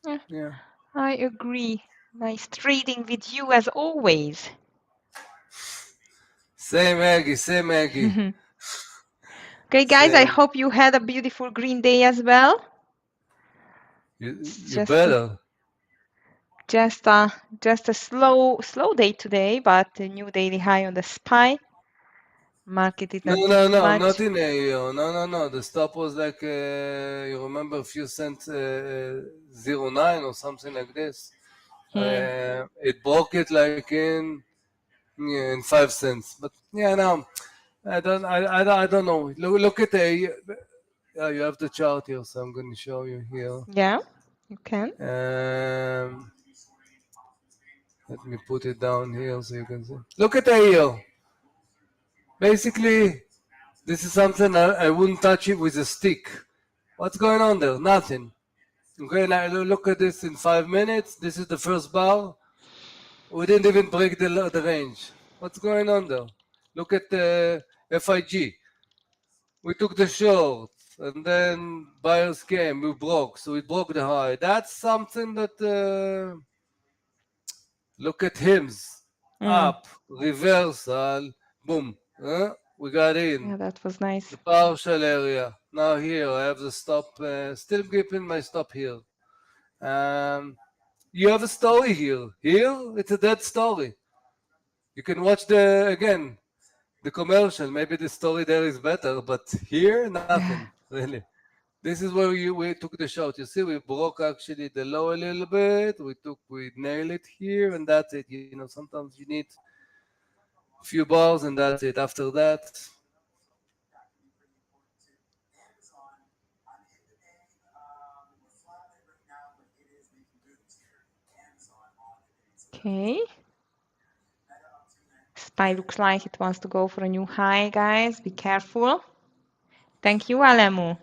yeah, yeah. I agree. Nice trading with you as always. Same Maggie, same Maggie, Okay, guys, I same. hope you had a beautiful green day as well. It's You better. just a slow day today, but a new daily high on the SPY. Market did No, not do no, too no. I'm much. not in AEO. No, no, no. The stop was like you remember a few cents, 09 or something like this. Hmm. It broke it like in 5 cents. But yeah, no. I don't know. Look at the. You have the chart here, so I'm going to show you here. Yeah, you can. Let me put it down here so you can see. Look at the here. Basically, this is something I wouldn't touch it with a stick. What's going on there? Nothing. Okay, now look at this in 5 minutes. This is the first bar. We didn't even break the range. What's going on there? Look at the FIG. We took the short, and then buyers came. We broke, so we broke the high. That's something that look at HIMS Mm. up, reversal, boom. We got in Yeah, that was nice. the partial area. Now here I have the stop. Still keeping my stop here. Um, you have a story here. Here it's a dead story. You can watch the commercial. Maybe the story there is better, but here nothing really. This is where we took the shot. You see, we broke actually the low a little bit. We nailed it here, and that's it. Sometimes you need a few bars, and that's it. After that, Okay. SPY looks like it wants to go for a new high, guys. Be careful. Thank you, Alemu.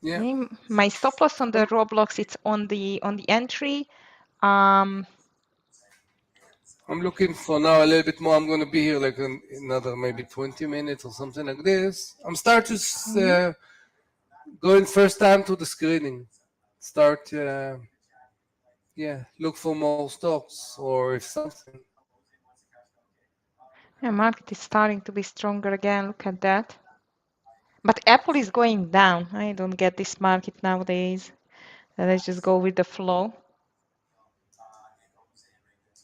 yeah. Okay, my stop loss on the Roblox, it's on the entry. Um, I'm looking for now a little bit more. I'm going to be here like another maybe 20 minutes or something like this. I'm starting okay. going first time to the screening. Start, look for more stocks or if something. Yeah, market is starting to be stronger again. Look at that. But Apple is going down. I don't get this market nowadays. Let's just go with the flow.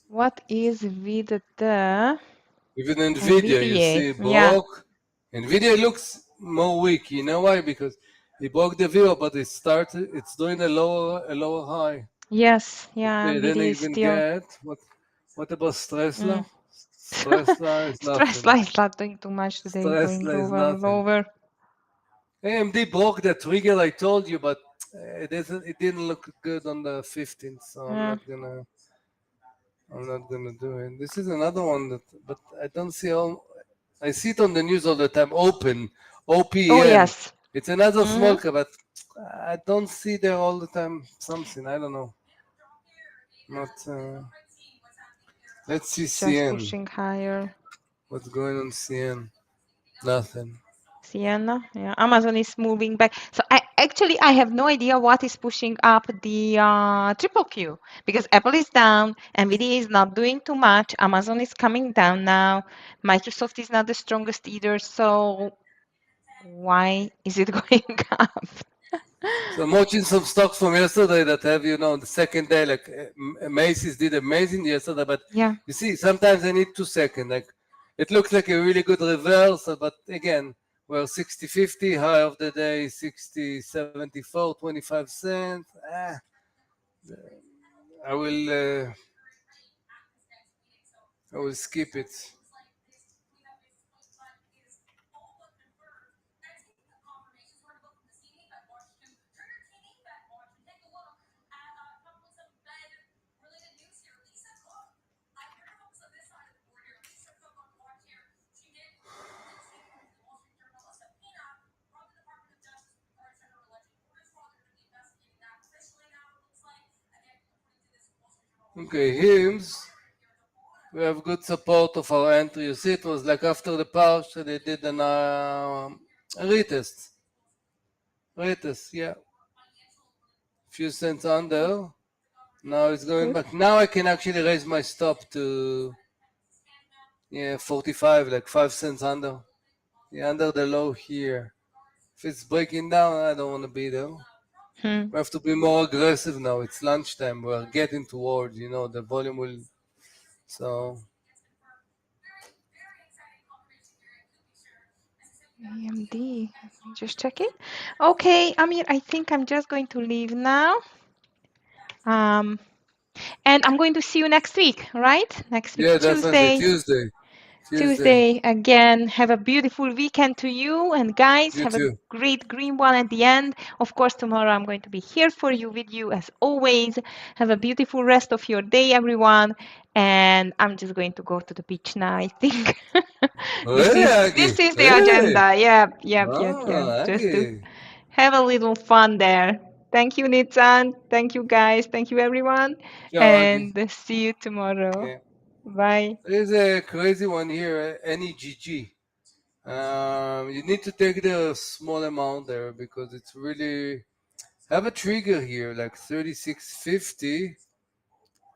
What is with the Even Nvidia, you NVDA? see, Yeah. broke. Nvidia looks more weak. You know why? Because it broke the zero, but it's doing a lower high. Yes. Okay, Yeah. it didn't NVIDIA is even still. get what about Mm. Stressler? Stressler is Stress nothing. line is not doing too much today. Going Stressler is lower and nothing. lower. AMD broke the trigger I told you, but it didn't look good on the 15th, so Yeah. I'm not gonna do it. This is another one but I don't see all. I see it on the news all the time. Open, Oh OPEN. yes. It's another Hmm. small cap, but I don't see there all the time something. I don't know. Not. Let's see Just CN. pushing higher. What's going on CN? Nothing. Sienna, yeah. Amazon is moving back. So I have no idea what is pushing up the triple Q because Apple is down, Nvidia is not doing too much, Amazon is coming down now, Microsoft is not the strongest either. So why is it going up? So I'm watching some stocks from yesterday that have, the second day, like Macy's did amazing yesterday, but Yeah. you see, sometimes I need 2 seconds. Like it looks like a really good reversal, but again, we're 60.50, high of the day 60.74, 25 cents. I will I will skip it. Okay, hymns. We have good support of our entry. You see, it was like after the Parsha, they did a retest. Retest, yeah. Few cents under. Now it's going Good. back. Now I can actually raise my stop to, yeah, 45, like 5 cents under. Yeah, under the low here. If it's breaking down, I don't want to be there. Hmm. We have to be more aggressive now. It's lunchtime. We're getting towards, the volume will. So, AMD. Let me just check it. Okay, Amir, I think I'm just going to leave now. And I'm going to see you next week, right? Next week, yeah, definitely. Tuesday. Tuesday. Tuesday. Tuesday again. Have a beautiful weekend to you. And guys, You have a too. great green one at the end. Of course, tomorrow I'm going to be here for you with you as always. Have a beautiful rest of your day, everyone. And I'm just going to go to the beach now, I think. this Really, is Agi? this is the Really? agenda. Yep, yep, yep, yep. Ah, Just to Agi. have a little fun there. Thank you, Nitsan. Thank you, guys. Thank you, everyone. Ciao, Agi. And see you tomorrow. Okay. Bye. There's a crazy one here, NEGG. You need to take the small amount there because it's really have a trigger here like 36.50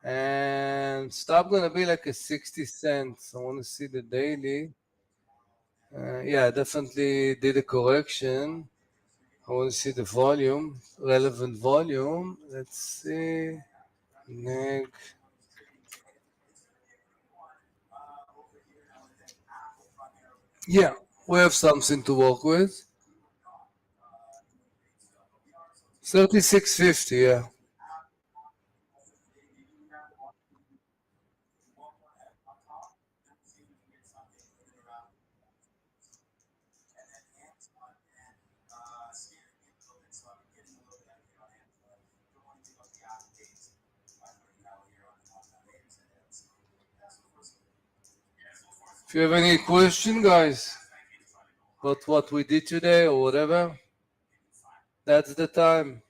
and stop gonna be like a 60 cents. I want to see the daily. Yeah, definitely did a correction. I want to see the volume, relevant volume. Let's see. Neg. Yeah, we have something to work with. 36.50, yeah. If you have any question, guys, about what we did today or whatever, that's the time.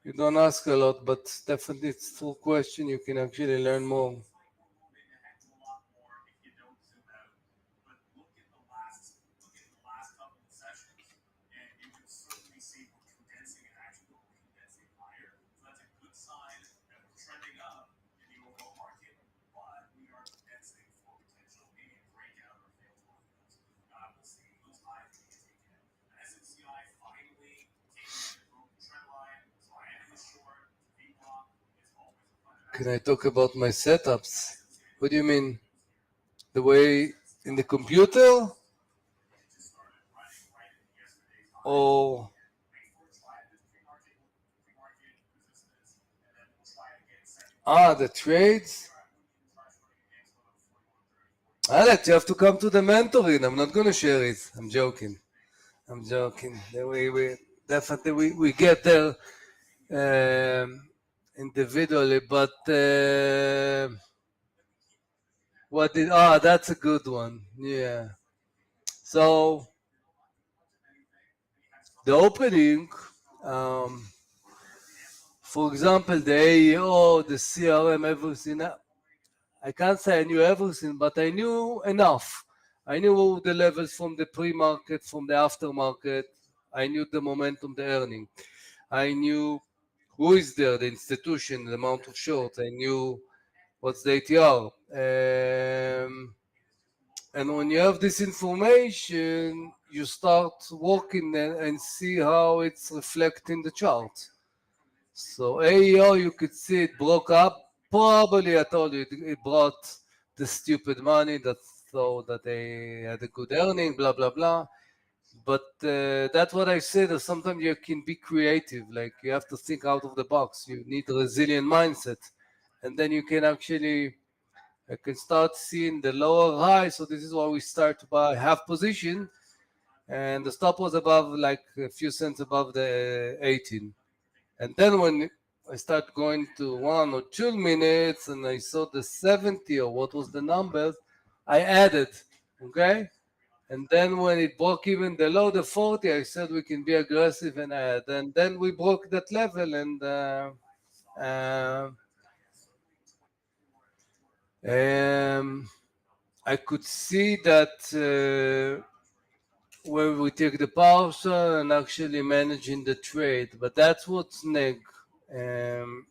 You don't ask a lot, but definitely it's full question. You can actually learn more. Can I talk about my setups? What do you mean? The way in the computer? Or the trades? Alex, you have to come to the mentoring. I'm not gonna share it. I'm joking. I'm joking. The way we definitely we get there individually, but what did that's a good one. Yeah. So the opening, um, for example, the AEO, the CRM, everything. I can't say I knew everything, but I knew enough. I knew the levels from the pre-market, from the aftermarket. I knew the momentum, the earning. I knew who is there, the institution, the amount of shorts. I knew what's the ATR. And when you have this information, you start working and see how it's reflected in the chart. So AEO, you could see it broke up. Probably, I told you, it brought the stupid money that thought that they had a good earning, blah, blah, blah. But that's what I said. That sometimes you can be creative. Like you have to think out of the box. You need a resilient mindset. And then you can actually I can start seeing the lower high. So this is why we start to buy half position, and the stop was above, like a few cents above the 18. And then when I start going to 1 or 2 minutes and I saw the 70 or what was the numbers, I added, okay? And then when it broke even below the 40, I said we can be aggressive and add. And then we broke that level, and uh, I could see that where we take the partial and actually managing the trade. But that's what's neg. Um,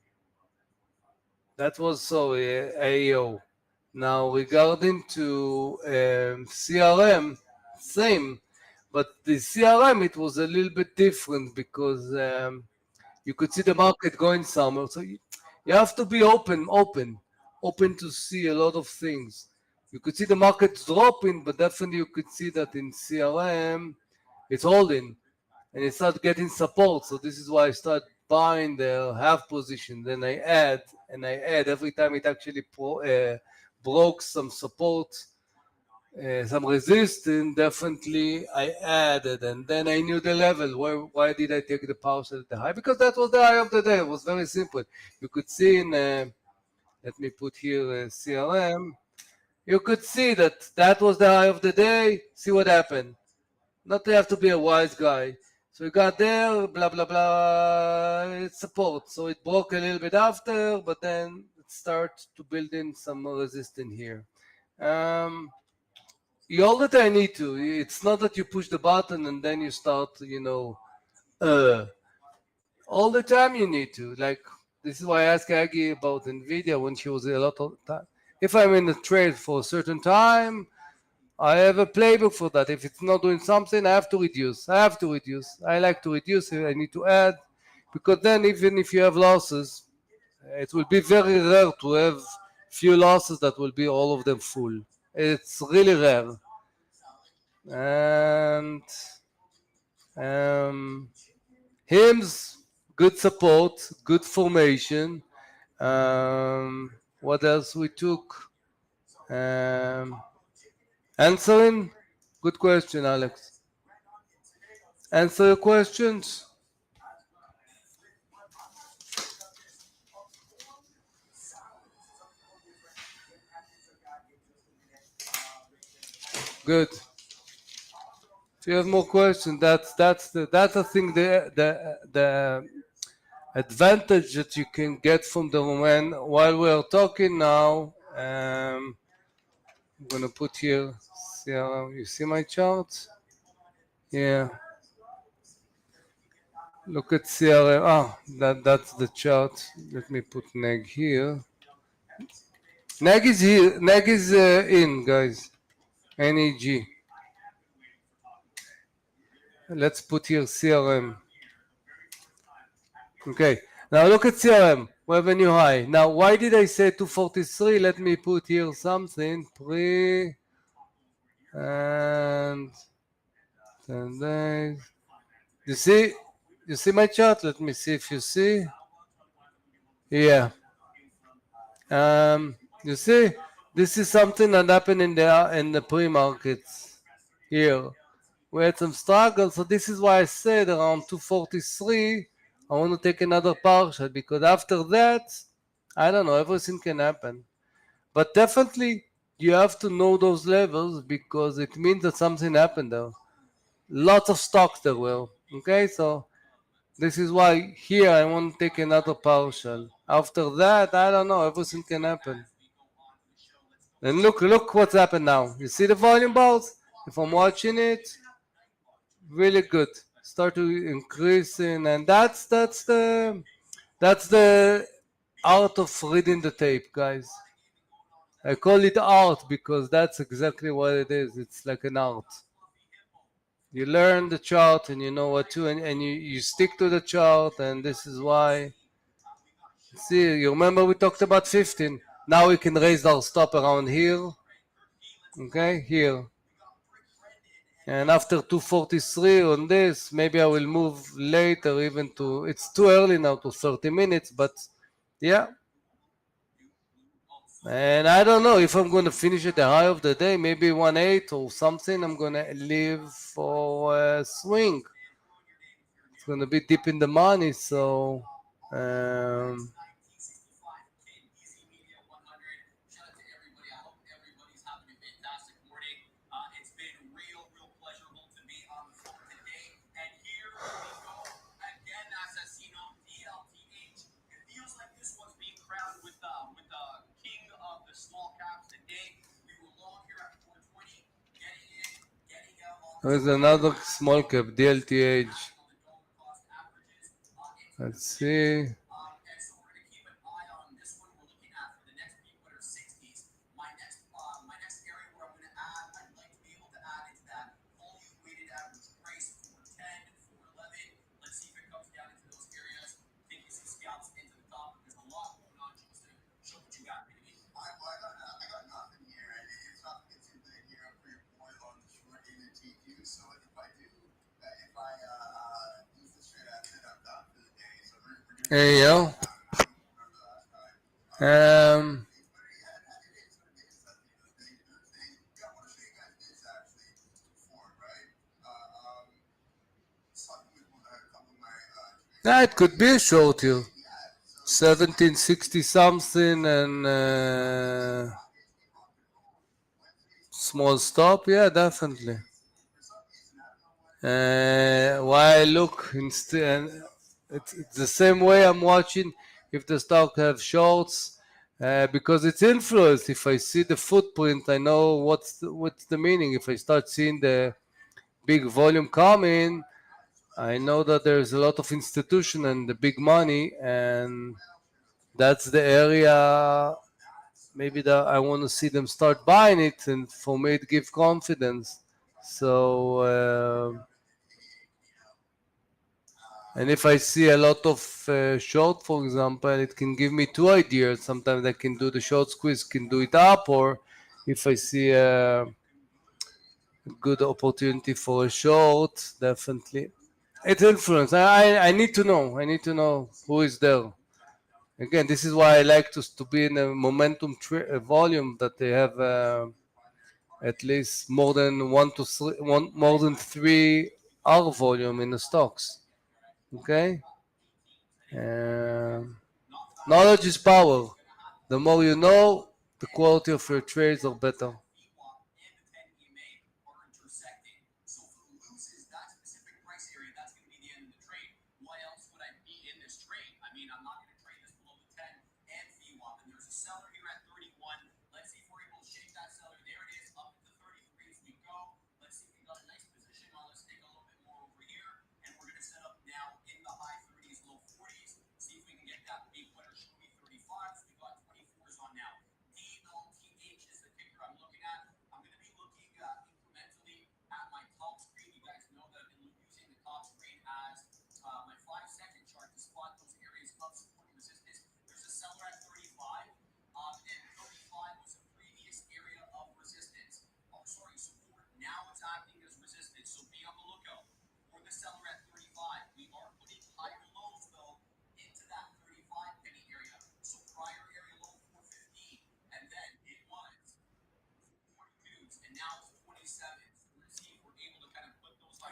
that was AO. Now regarding to CRM, same, but the CRM it was a little bit different because you could see the market going somewhere. So you have to be open to see a lot of things. You could see the market dropping, but definitely you could see that in CRM it's holding and it started getting support. So this is why I start buying the half position. Then I add and I add every time it actually broke some support, some resistance. Definitely I added, and then I knew the level. Why did I take the partial at the high? Because that was the high of the day. It was very simple. You could see in let me put here CRM. You could see that that was the high of the day. See what happened. Not to have to be a wise guy. So we got there, blah blah blah. It's support. So it broke a little bit after, but then it starts to build in some more resistance here. You all that I need to. It's not that you push the button and then you start, all the time you need to. Like, this is why I asked Agi about NVIDIA when she was a lot of time. If I'm in a trade for a certain time, I have a playbook for that. If it's not doing something, I have to reduce. I like to reduce it. I need to add, because then even if you have losses, it will be very rare to have few losses that will be all of them full. It's really rare. And um, hymns, good support, good formation. What else we took? Um, Answering? Good question, Alex. Answer your questions. Good. If you have more questions, that's I think the advantage that you can get from the Roman while we are talking now. I'm gonna put here. See you see my chart? Yeah. Look at CRM. Ah, that's the chart. Let me put neg here. Neg is here. Neg is in, guys. NEG. Let's put here CRM. Okay. Now look at CRM. Revenue high. Now, why did I say 243? Let me put here something. Pre and 10 days. You see? You see my chart? Let me see if you see. Yeah. You see, this is something that happened in the pre-markets here. We had some struggle, so this is why I said around 243. I want to take another partial because after that, I don't know, everything can happen. But definitely, you have to know those levels because it means that something happened there. Lots of stocks there were. Okay, so this is why here I want to take another partial. After that, I don't know, everything can happen. And look what's happened now. You see the volume bars? If I'm watching it, really good. Start to increasing, and that's the art of reading the tape, guys. I call it art because that's exactly what it is. It's like an art. You learn the chart and you know what to, and you stick to the chart, and this is why. See, you remember we talked about 15. Now we can raise our stop around here. Okay, here. And after 243 on this, maybe I will move later even to, it's too early now to 30 minutes, but yeah. And I don't know if I'm going to finish at the high of the day, maybe 1.8 or something. I'm going to leave for a swing. It's going to be deep in the money, so um, there's another small cap, DLTH. Let's see. Hey yo. Um, yeah, it could be a short here. 1760 something and small stop. Yeah, definitely. Why I look instead, it's the same way I'm watching if the stock have shorts because it's influenced. If I see the footprint, I know what's the meaning. If I start seeing the big volume coming, I know that there's a lot of institution and the big money, and that's the area maybe that I want to see them start buying it, and for me it gives confidence. So and if I see a lot of short, for example, it can give me two ideas. Sometimes I can do the short squeeze, can do it up, or if I see a good opportunity for a short, definitely. It's influence. I need to know. I need to know who is there. Again, this is why I like to be in a momentum volume that they have at least more than more than 3 hour volume in the stocks. Okay. Um, Knowledge is power. The more you know, the quality of your trades are better.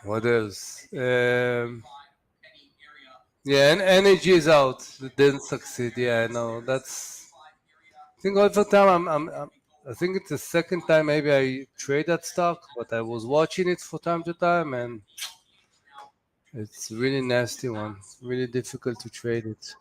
What else? Yeah, and energy is out. It didn't succeed. Yeah, no, that's. I think over time, I think it's the second time maybe I trade that stock, but I was watching it for time to time, and it's really nasty one. It's really difficult to trade it.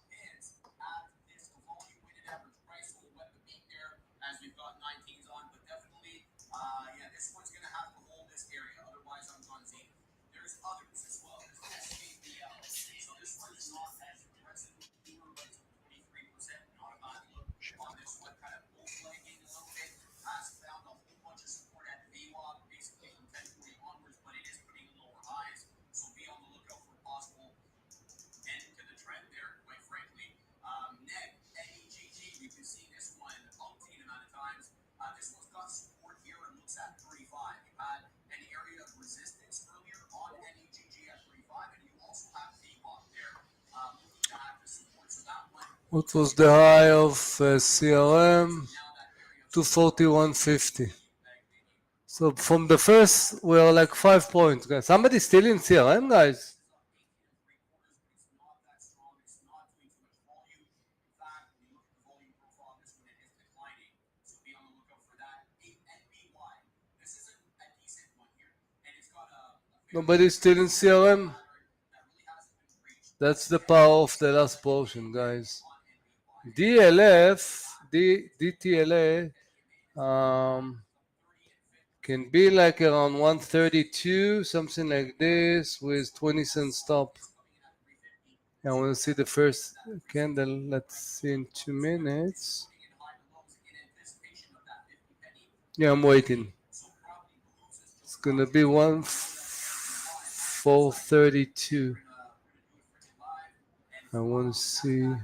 What was the high of CRM? 241.50. So from the first, we're like 5 points, guys. Somebody still in CRM, guys? Nobody's still in CRM? That's the power of the last portion, guys. DTLA can be like around 132, something like this, with 20 cent stop. I want to see the first candle. Let's see in 2 minutes. Yeah, I'm waiting. It's gonna be 1,432. I want to see.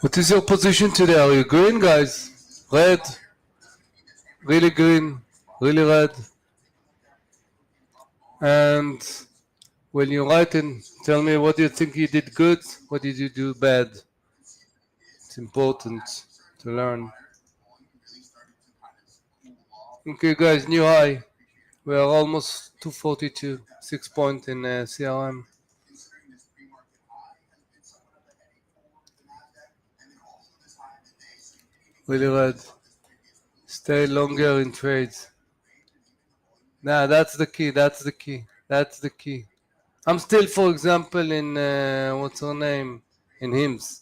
What is your position today? Are you green, guys? Red? Really green? Really red? And when you write in, tell me what do you think you did good, what did you do bad. It's important to learn. Okay, guys, new high. We are almost 242, 6 point in CRM. Really red. Stay longer in trades. Nah, that's the key. That's the key. That's the key. I'm still, for example, in what's her name, in HIMS.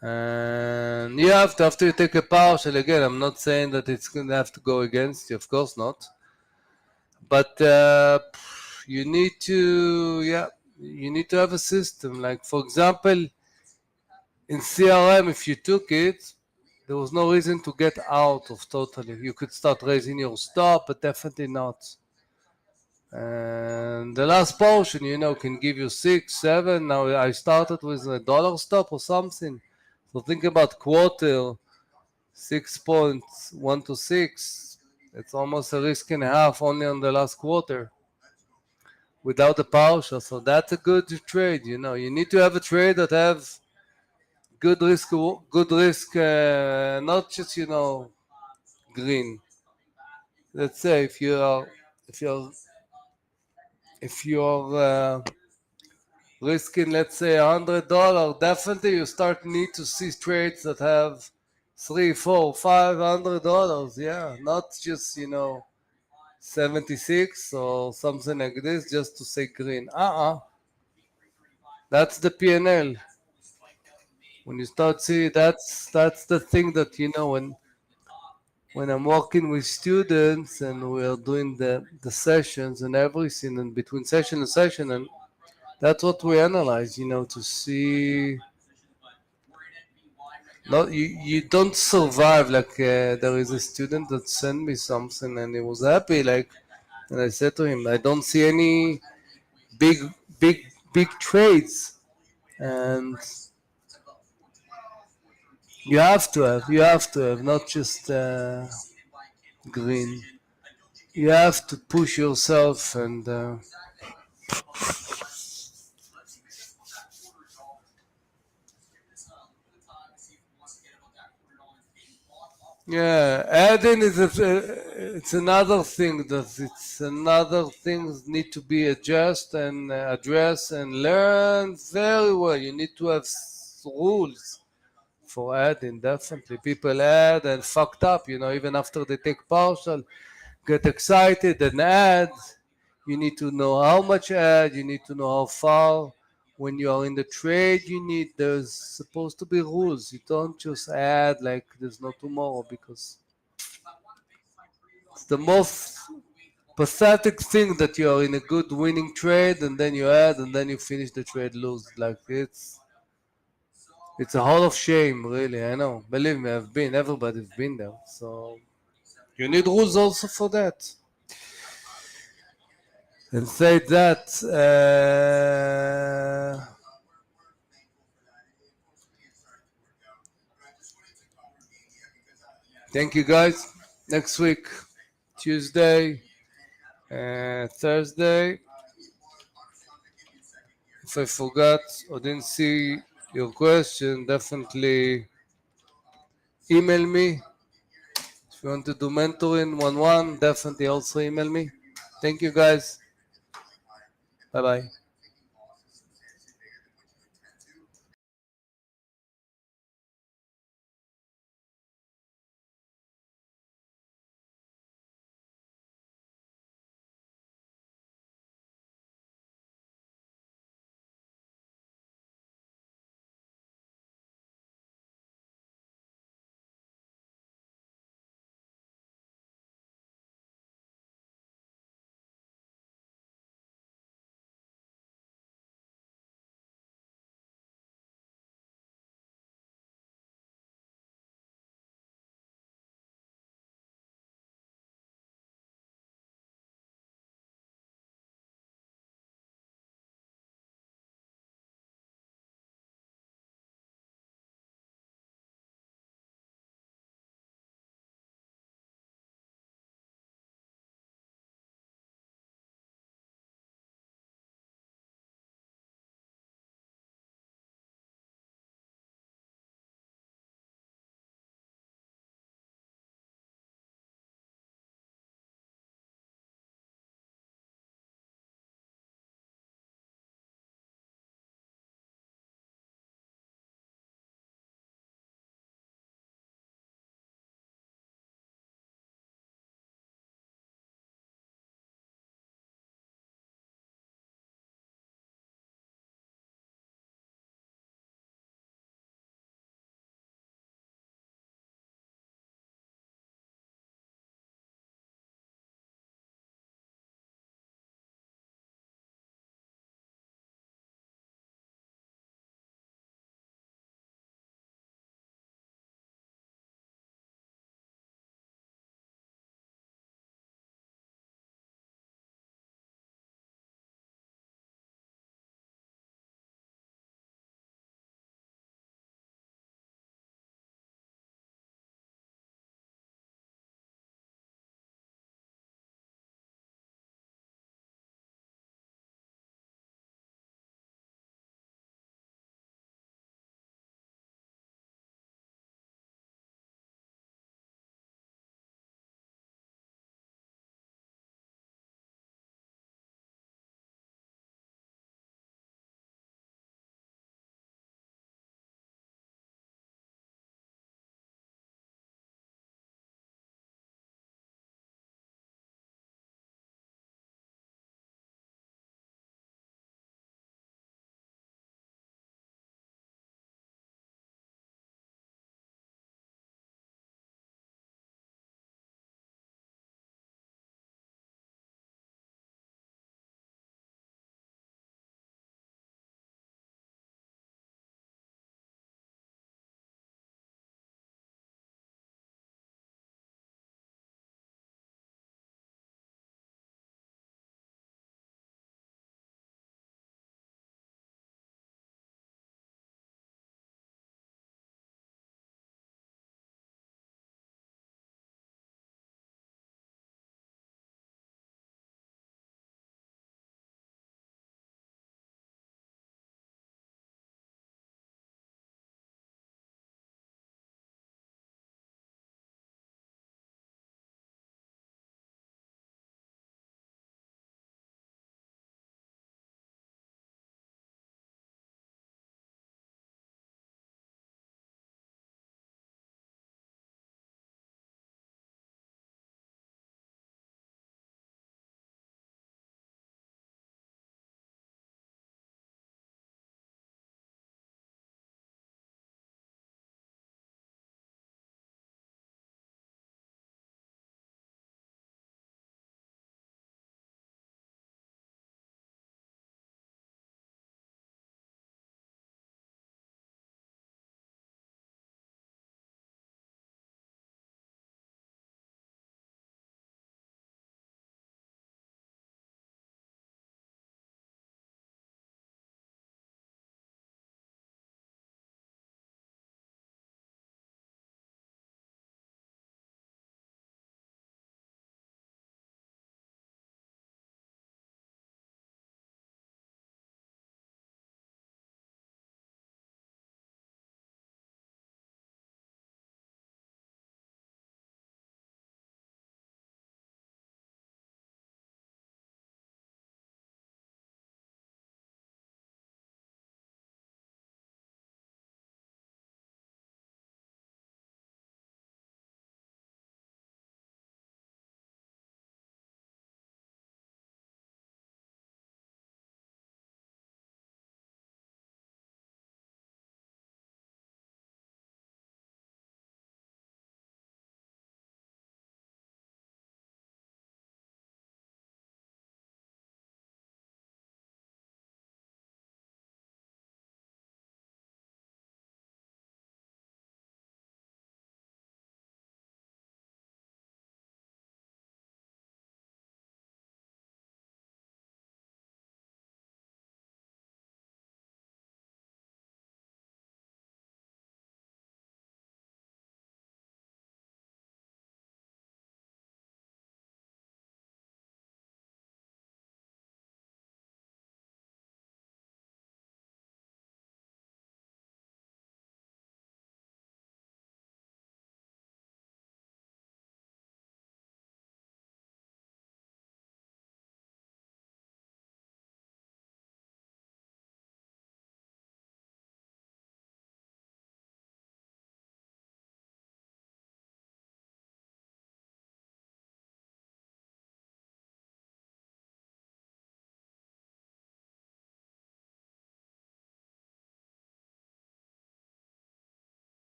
And you have to, after you take a partial, again, I'm not saying that it's going to have to go against you, of course not. But you need to, you need to have a system. Like, for example, in CRM, if you took it, there was no reason to get out of totally. You could start raising your stop, but definitely not. And the last portion, can give you 6, 7. Now I started with a dollar stop or something. So think about quarter, 6.126. It's almost a risk and a half only on the last quarter without the partial. So that's a good trade. You need to have a trade that has good risk, not just green. Let's say if you're risking, let's say $100, definitely you start need to see trades that have $300, $400, $500. Yeah, not just 76 or something like this just to say green. That's the PNL. When you start see, that's the thing that when I'm working with students and we're doing the sessions and everything, and between session and session, and that's what we analyze, to see. No, you don't survive. Like there is a student that sent me something and he was happy. Like, and I said to him, I don't see any big trades, and You have to have, not just green. You have to push yourself and yeah, adding is it's another thing that it's another things need to be adjusted and addressed and learned very well. You need to have rules for adding. Definitely, people add and fucked up. Even after they take partial, get excited and add. You need to know how much add. You need to know how far. When you are in the trade, there's supposed to be rules. You don't just add like there's no tomorrow, because it's the most pathetic thing that you are in a good winning trade and then you add and then you finish the trade lose. Like it's a hall of shame, really. I know. Believe me, everybody's been there. So you need rules also for that. And say that, thank you guys. Next week, Tuesday, Thursday. If I forgot or didn't see your question, definitely email me. If you want to do mentoring one-one, definitely also email me. Thank you guys. Bye bye.